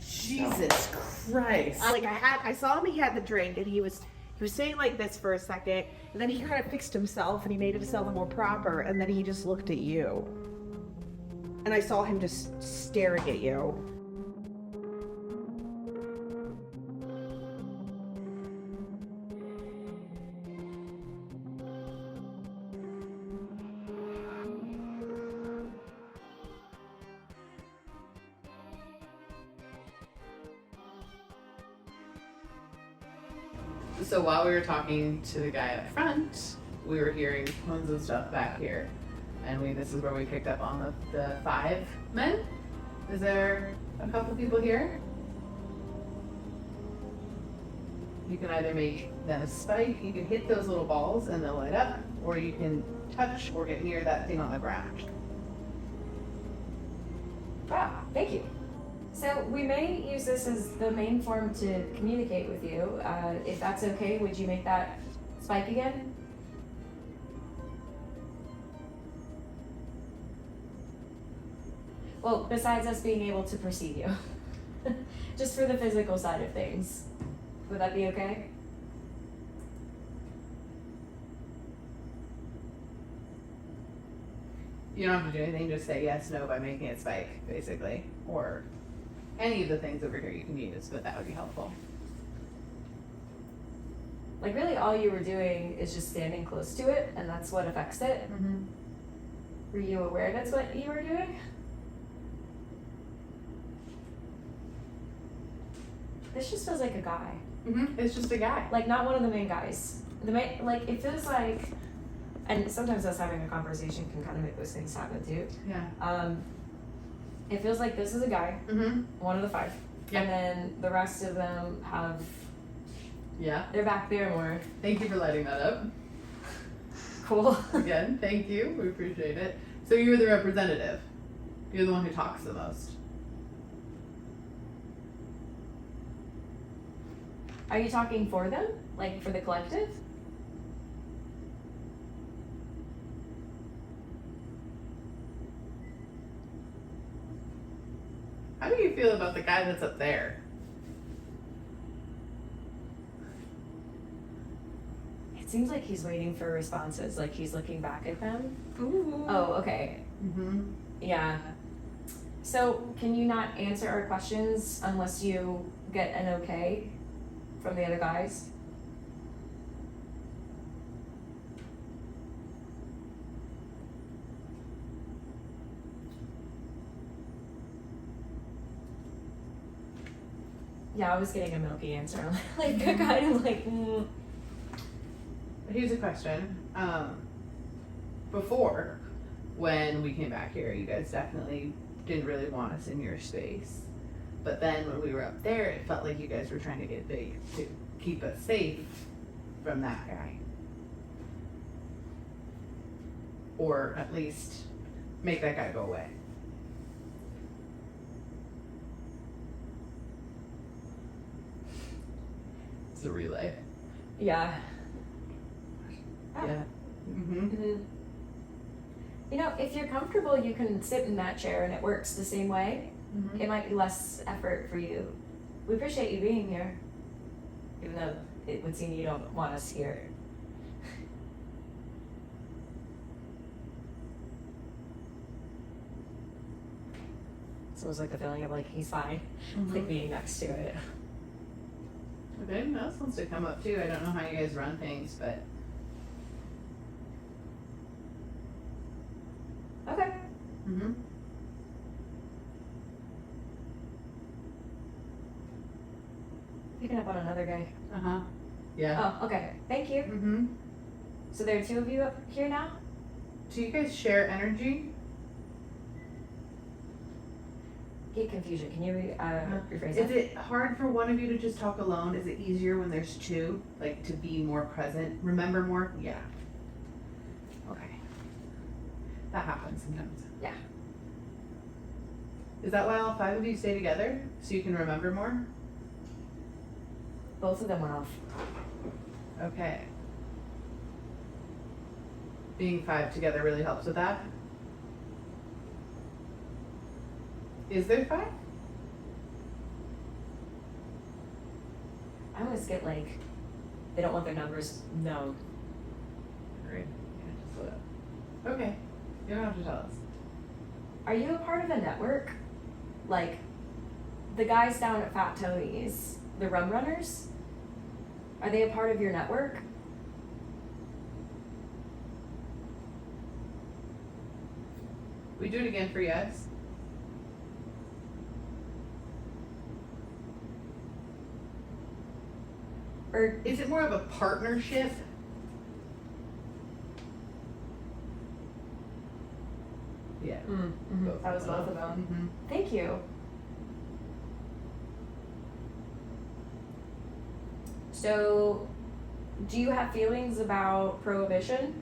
Jesus Christ. I saw him, he had the drink, and he was saying like this for a second, and then he kind of fixed himself, and he made himself more proper, and then he just looked at you. And I saw him just staring at you. So while we were talking to the guy up front, we were hearing tons of stuff back here. And this is where we picked up on the 5 men. Is there a couple people here? You can either make them spike, you can hit those little balls and they'll light up, or you can touch or get near that thing on the ground. Ah, thank you. So we may use this as the main form to communicate with you. If that's okay, would you make that spike again? Well, besides us being able to perceive you. Just for the physical side of things. Would that be okay? You don't have to do anything, just say yes, no by making it spike, basically. Or any of the things over here you can use, but that would be helpful. Like really all you were doing is just standing close to it and that's what affects it? Mm-hmm. Were you aware that's what you were doing? This just feels like a guy. Mm-hmm. It's just a guy. Like not one of the main guys. Like it feels like, and sometimes us having a conversation can kind of make those things happen too. Yeah. It feels like this is a guy, Mm-hmm. one of the 5. Yeah. And then the rest of them have, Yeah. they're back there more. Thank you for lighting that up. Cool. Again, thank you. We appreciate it. So you're the representative. You're the one who talks the most. Are you talking for them? Like for the collective? How do you feel about the guy that's up there? It seems like he's waiting for responses, like he's looking back at them. Ooh. Oh, okay. Mm-hmm. Yeah. So can you not answer our questions unless you get an okay from the other guys? Yeah, I was getting a milky answer. Like kind of like, Here's a question. Before, when we came back here, you guys definitely didn't really want us in your space. But then when we were up there, it felt like you guys were trying to get big to keep us safe from that guy. Or at least make that guy go away. It's a relay. yeah. Yeah. Mm-hmm. Mhm. You know, if you're comfortable, you can sit in that chair and it works the same way. Mm-hmm. It might be less effort for you. We appreciate you being here, even though it would seem you don't want us here. So it was like the feeling of like he's fine, like being next to it. If anyone else wants to come up too, I don't know how you guys run things, but Okay. mm-hmm. Picking up on another guy. Uh-huh. Yeah. Oh, okay. Thank you. Mm-hmm. So there are two of you up here now? Do you guys share energy? Get confusion. Can you rephrase Is that? it hard for one of you to just talk alone? Is it easier when there's two? Like to be more present? Remember more? Yeah. Okay. That happens sometimes. Yeah. Is that why all five of you stay together? So you can remember more? Both of them went off. Okay. Being five together really helps with that? Is there five? I always get like, they don't want their numbers known. Great. Yeah, just let up. Okay. You don't have to tell us. Are you a part of a network? Like, the guys down at Fat Tony's, the Rum Runners? Are they a part of your network? We do it again for yes. Or Is it more of a partnership? Yeah. that was both of them. Thank you. So, do you have feelings about prohibition?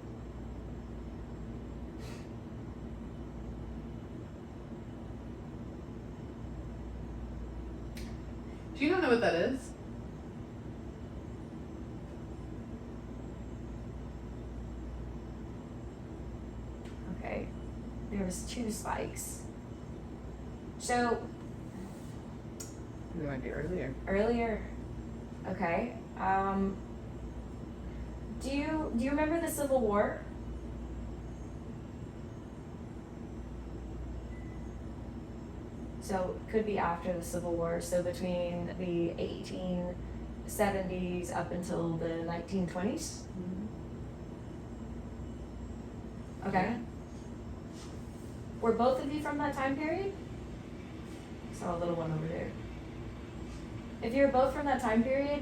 Do you not know what that is? Okay, there was 2 spikes. So, We might be earlier. earlier, okay, do you remember the Civil War? So it could be after the Civil War, so between the 1870s up until the 1920s? Okay. Were both of you from that time period? Saw a little one over there. If you're both from that time period,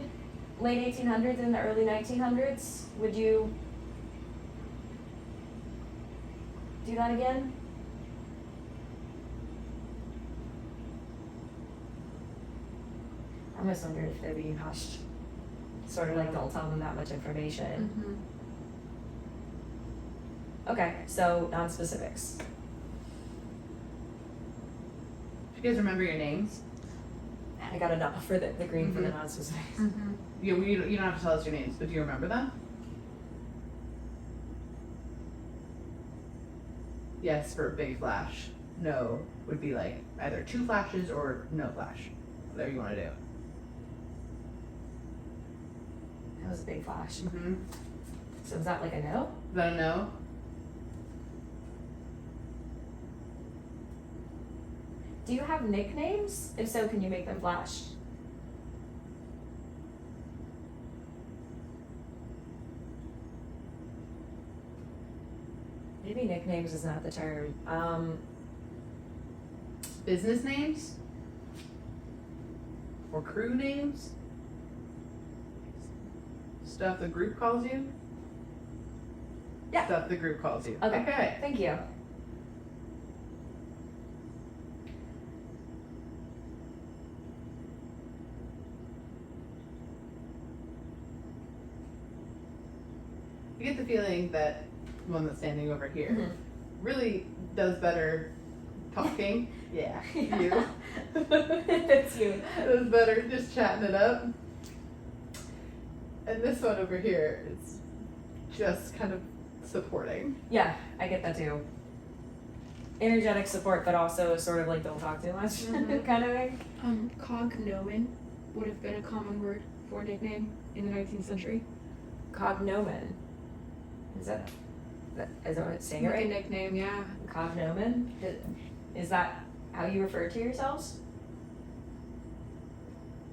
late 1800s and the early 1900s, would you do that again? I almost wondered if they're being hushed. Sort of like don't tell them that much information. Okay, so non-specifics. Do you guys remember your names? I got enough for the green for the non-specifics. Yeah, you don't have to tell us your names, but do you remember them? Yes, for a big flash. No would be like either 2 flashes or no flash. Whatever you want to do. That was a big flash. Mm-hmm. So is that like a no? Is that a no? Do you have nicknames? If so, can you make them flash? Maybe nicknames is not the term. Business names? Or crew names? Stuff the group calls you? Yeah. Stuff the group calls you. Okay. Thank you. You get the feeling that the one that's standing over here really does better talking. Yeah, you. That's you. Does better just chatting it up. And this one over here is just kind of supporting. Yeah, I get that too. Energetic support, but also sort of like don't talk too much kind of thing. Cognomen would have been a common word for a nickname in the 19th century. Cognomen. Is that what it's saying it Like a right? nickname, yeah. Cognomen? Is that how you refer to yourselves?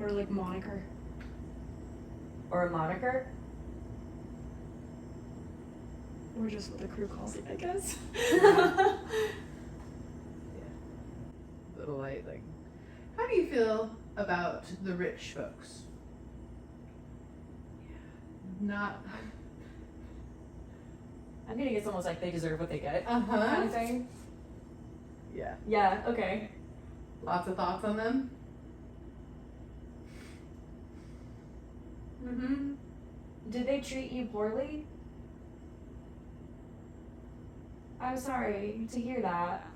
Or like moniker. Or a moniker? Or just what the crew calls it, I guess. Little light, like. How do you feel about the rich folks? Not. I'm getting it's almost like they deserve what they get. Uh Kind huh. of thing. Yeah. Yeah, okay. Lots of thoughts on them? Mm-hmm. Did they treat you poorly? I'm sorry to hear that.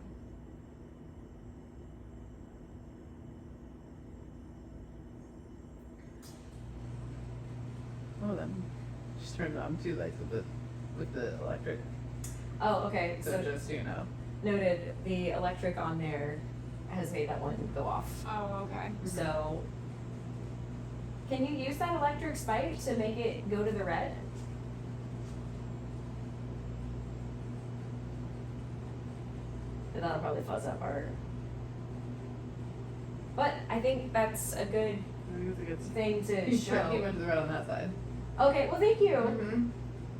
Oh, then. Just turned on 2 lights with the electric. Oh, okay. So just so you know. Noted, the electric on there has made that one go off. Oh, okay. So, can you use that electric spike to make it go to the red? And that'll probably fuzz that part. But I think that's a good I think it's a good thing to He show. went to the red on that side. Okay, well, thank you. Mm-hmm.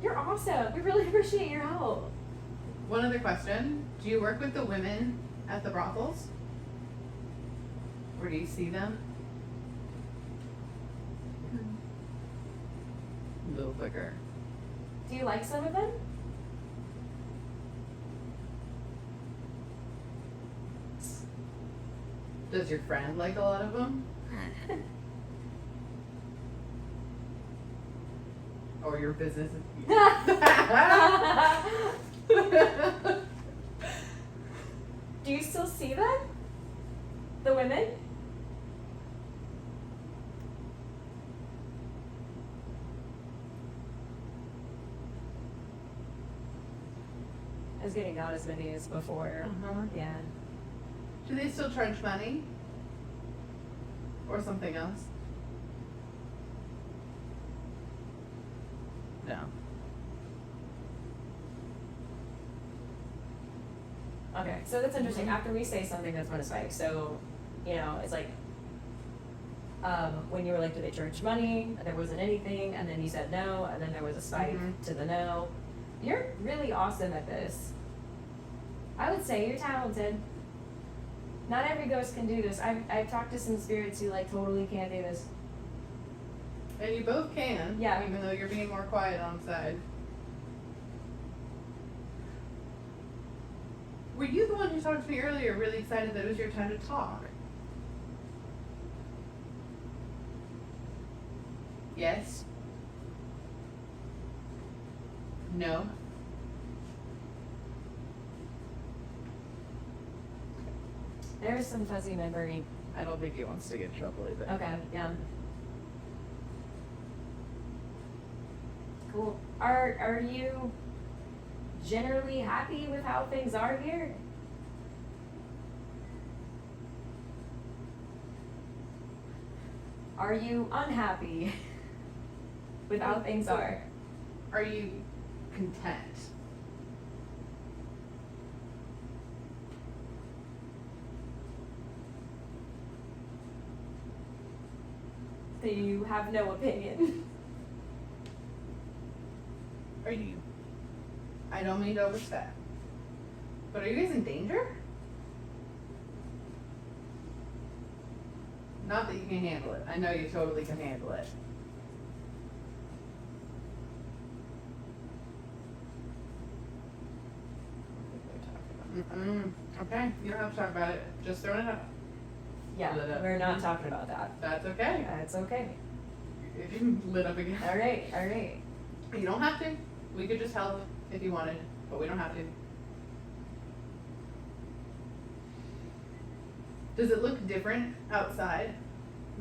You're awesome. We really appreciate your help. One other question. Do you work with the women at the brothels? Or do you see them? A little quicker. Do you like some of them? Does your friend like a lot of them? Or your business? Do you still see them? The women? I was getting not as many as before. Uh-huh. Yeah. Do they still charge money? Or something else? No. Okay, so that's interesting. After we say something, that's when it's spike. So, you know, it's like when you were like, do they charge money? There wasn't anything, and then you said no, and then there was a spike to the no. You're really awesome at this. I would say you're talented. Not every ghost can do this. I've talked to some spirits who like totally can't do this. And you both can. Yeah. Even though you're being more quiet on the side. Were you the one who talked to me earlier really excited that it was your time to talk? Yes? No? There's some fuzzy memory. I don't think he wants to get in trouble either. Okay, yeah. Cool. Are you generally happy with how things are here? Are you unhappy with how things are? Are you content? So you have no opinion? Are you? I don't mean to overstep. But are you guys in danger? Not that you can handle it. I know you totally can handle it. Okay, you don't have to talk about it. Just throwing it out. Yeah, Lit up. we're not talking about that. That's okay. It's okay. If you lit up again. All right, all right. You don't have to. We could just help if you wanted, but we don't have to. Does it look different outside?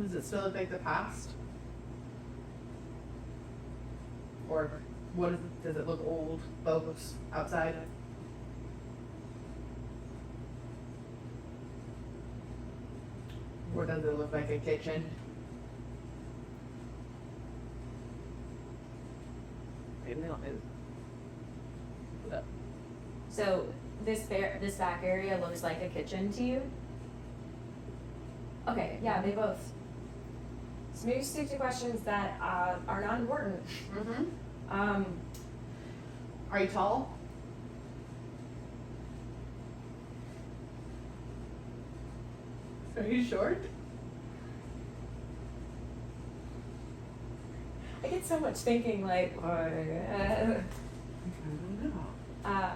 Does it still look like the past? Or does it look old, bogus, outside? Or does it look like a kitchen? So this back area looks like a kitchen to you? Okay, yeah, they both. So maybe stick to questions that are not important. Mm-hmm. Are you tall? Are you short? I get so much thinking like, I don't know.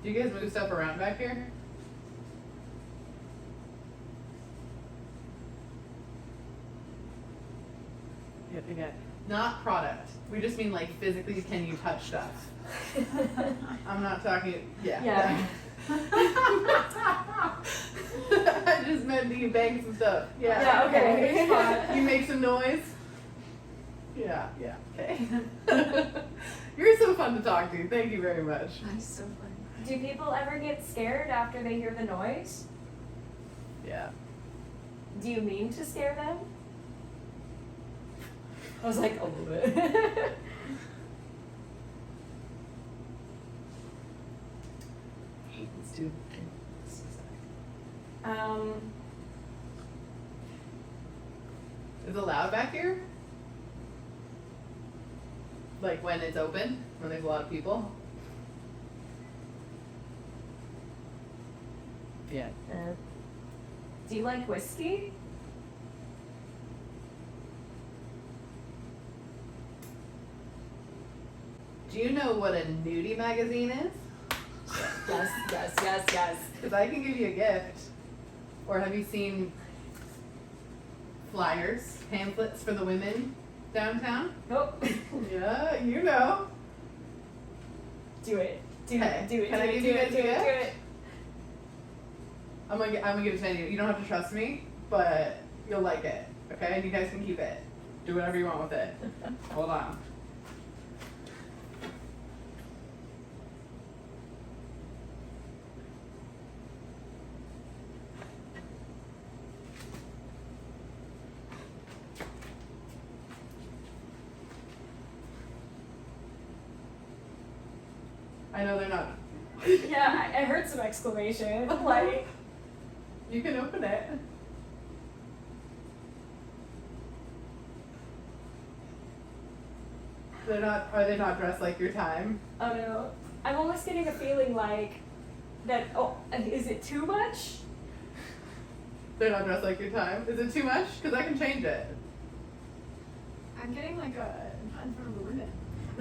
Do you guys move stuff around back here? Yeah. Not product. We just mean like physically, can you touch stuff? I'm not talking. Yeah. Yeah. I just meant do you bang some stuff? Yeah. Yeah, okay. You make some noise? Yeah, okay. You're so fun to talk to. Thank you very much. That's so funny. Do people ever get scared after they hear the noise? Yeah. Do you mean to scare them? I was like, a little bit. Let's do. Is it loud back here? Like when it's open, when there's a lot of people? Yeah. Do you like whiskey? Do you know what a nudie magazine is? Yes. Because I can give you a gift. Or have you seen flyers, pamphlets for the women downtown? Nope. Yeah, you know. Do it. Do Okay. it. Do it. Can do I it. give do you it. guys Do a it. Do gift? it. I'm gonna give it to you. You don't have to trust me, but you'll like it. Okay? And you guys can keep it. Do whatever you want with it. Hold on. I know they're not. Yeah, I heard some exclamation. Like, You can open it. Are they not dressed like your time? oh no. I'm almost getting a feeling like that. Oh, is it too much? They're not dressed like your time. Is it too much? Because I can change it. I'm getting like a unforgettable women.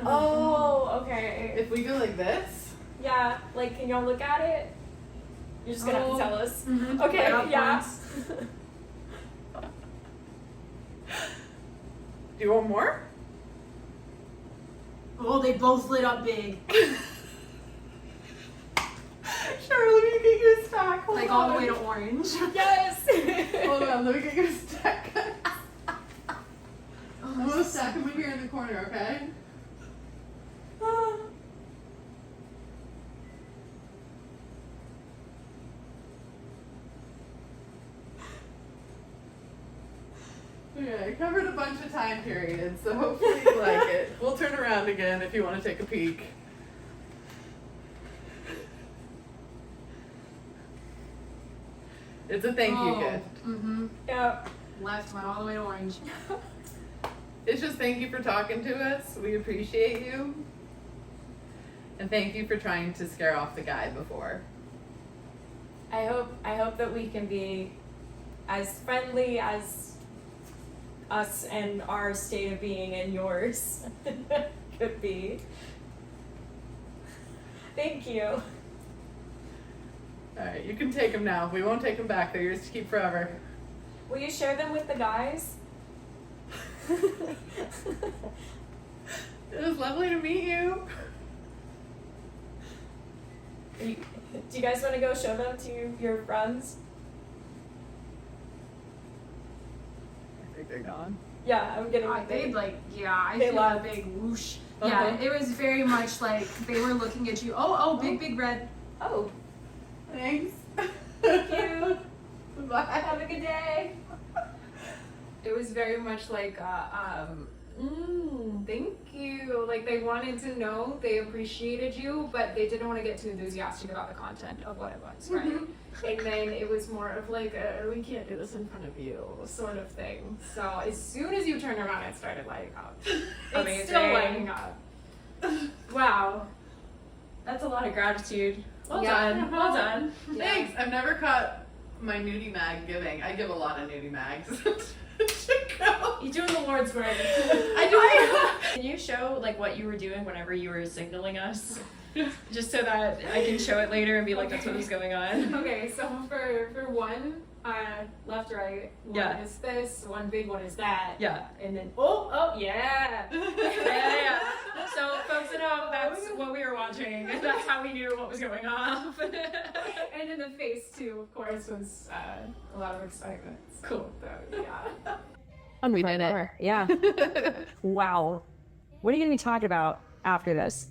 Oh, okay. If we go like this, Yeah, like, can y'all look at it? You're just gonna have to tell us. Mhm. Okay, yeah. do you want more? Oh, they both lit up big. Like all the way to orange. Yes. Hold on, let me get your stack. I'm gonna stack them in here in the corner, okay? Yeah, I covered a bunch of time periods, so hopefully you like it. We'll turn around again if you want to take a peek. It's a thank you gift. Mm-hmm. Yeah. Left went all the way to orange. It's just thank you for talking to us. We appreciate you. And thank you for trying to scare off the guy before. I hope that we can be as friendly as us and our state of being and yours could be. Thank you. Alright, you can take them now. We won't take them back. They're yours to keep forever. Will you share them with the guys? It was lovely to meet you. Do you guys want to go show them to your friends? I think they're gone. Yeah, I'm getting They'd like, yeah, I They feel left. a big whoosh. Uh-huh. Yeah, it was very much like they were looking at you. Oh, big red. Oh, Thanks. thank you. Bye. Have a good day. It was very much like, thank you. Like they wanted to know, they appreciated you, but they didn't want to get too enthusiastic about the content of what it was, right? And then it was more of like, we can't do this in front of you, sort of thing. So as soon as you turned around, it started lighting up. It's still lighting up. Wow. That's a lot of gratitude. Well done. Well done. Thanks. I've never caught my nudie mag giving. I give a lot of nudie mags. Chicago. You're doing the Lord's work. I Can you show like what you were doing whenever you were signaling us? Just so that I can show it later and be like, that's what was going on. Okay, so for one, left, right, one Yeah. is this, one big one is that. Yeah. And then, oh, yeah. Yeah. So folks at home, that's what we were watching. That's how we knew what was going on. And in the face too, of course, was a lot of excitement. Cool. So, yeah. We did it. Yeah. Wow. What are you going to be talking about after this?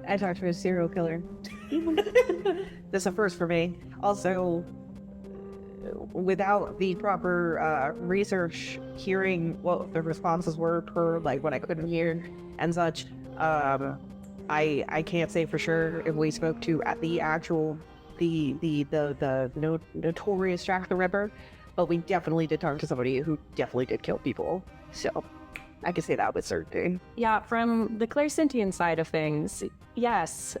I talked to a serial killer. That's a first for me. Also, without the proper research, hearing what the responses were per like what I couldn't hear and such, I can't say for sure if we spoke to at the actual the notorious Jack the Ripper, but we definitely did talk to somebody who definitely did kill people. So I can say that with certainty. Yeah, from the clairsentient side of things, yes.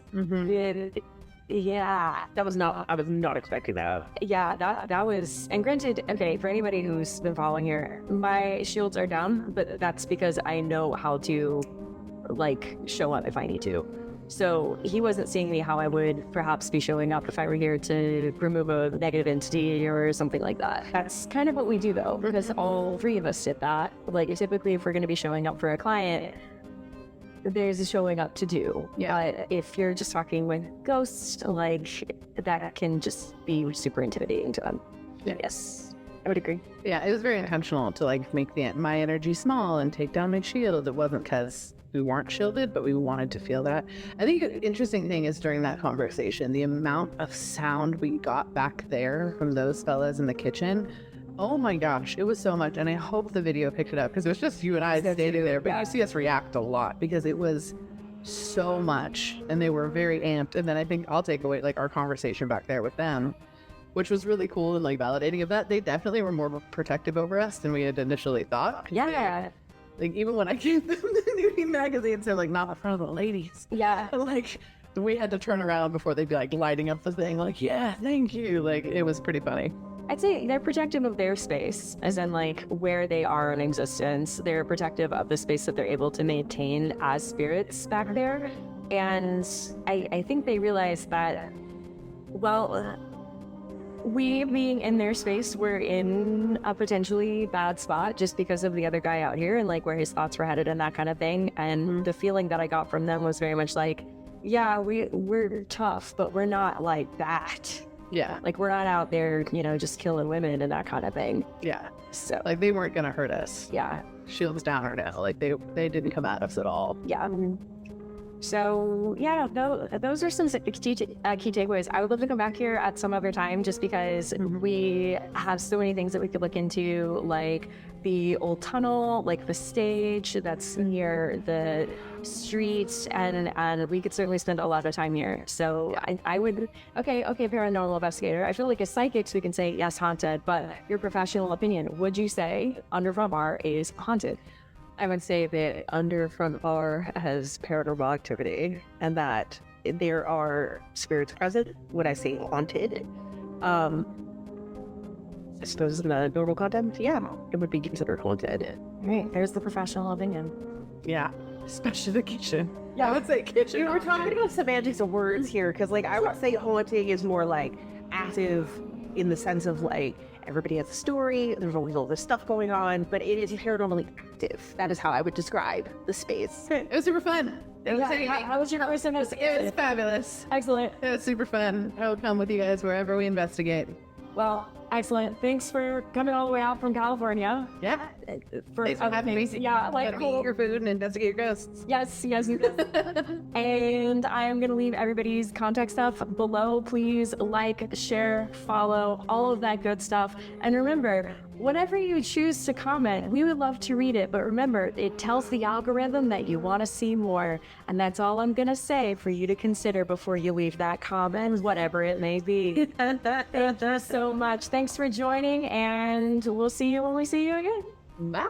Yeah. I was not expecting that. Yeah, that was, and granted, okay, for anybody who's been following here, my shields are down, but that's because I know how to, like, show up if I need to. So he wasn't seeing me how I would perhaps be showing up if I were here to remove a negative entity or something like that. That's kind of what we do though, because all three of us did that. Like typically if we're going to be showing up for a client, there's a showing up to do. Yeah. But if you're just talking with ghosts, like that can just be super intimidating to them. Yeah. Yes, I would agree. Yeah, it was very intentional to like make my energy small and take down my shield. It wasn't because we weren't shielded, but we wanted to feel that. I think an interesting thing is during that conversation, the amount of sound we got back there from those fellas in the kitchen. Oh my gosh, it was so much. And I hope the video picked it up because it was just you and I standing there, but you see us react a lot because it was so much and they were very amped. And then I think I'll take away like our conversation back there with them, which was really cool and like validating of that. They definitely were more protective over us than we had initially thought. Yeah. Like even when I gave them the nudie magazines, they're like, not in front of the ladies. Yeah. Like we had to turn around before they'd be like lighting up the thing like, yeah, thank you. Like it was pretty funny. I'd say they're protective of their space, as in like where they are in existence. They're protective of the space that they're able to maintain as spirits back there. And I think they realize that, well, we being in their space, we're in a potentially bad spot just because of the other guy out here and like where his thoughts were headed and that kind of thing. And the feeling that I got from them was very much like, yeah, we're tough, but we're not like that. Yeah. Like, we're not out there, you know, just killing women and that kind of thing. Yeah. So, Like they weren't gonna hurt us. yeah. Shields down or no. Like they didn't come at us at all. Yeah. So, yeah, no, those are some key takeaways. I would love to come back here at some other time just because we have so many things that we could look into, like the old tunnel, like the stage that's near the streets, and we could certainly spend a lot of time here. So I would, okay, paranormal investigator. I feel like as psychics, we can say, yes, haunted, but your professional opinion, would you say Underfront Bar is haunted? I would say that Underfront Bar has paranormal activity and that there are spirits present. Would I say haunted? I suppose in the normal content, yeah, it would be considered haunted. Right, there's the professional opinion. Yeah. Especially the kitchen. Yeah, I would say kitchen. You were talking about semantics of words here, because like I would say haunting is more like active in the sense of like everybody has a story, there's always all this stuff going on, but it is paranormally active. That is how I would describe the space. It was super fun. It was, How was your first semester? it was fabulous. Excellent. It was super fun. I will come with you guys wherever we investigate. Well, excellent. Thanks for coming all the way out from California. Yeah. Thanks for having me. Yeah, like Let me eat your food and investigate your ghosts. Yes. And I am going to leave everybody's contact stuff below. Please like, share, follow, all of that good stuff. And remember, whenever you choose to comment, we would love to read it. But remember, it tells the algorithm that you want to see more. And that's all I'm going to say for you to consider before you leave that comment, whatever it may be. Thank you so much. Thanks for joining, and we'll see you when we see you again. Bye.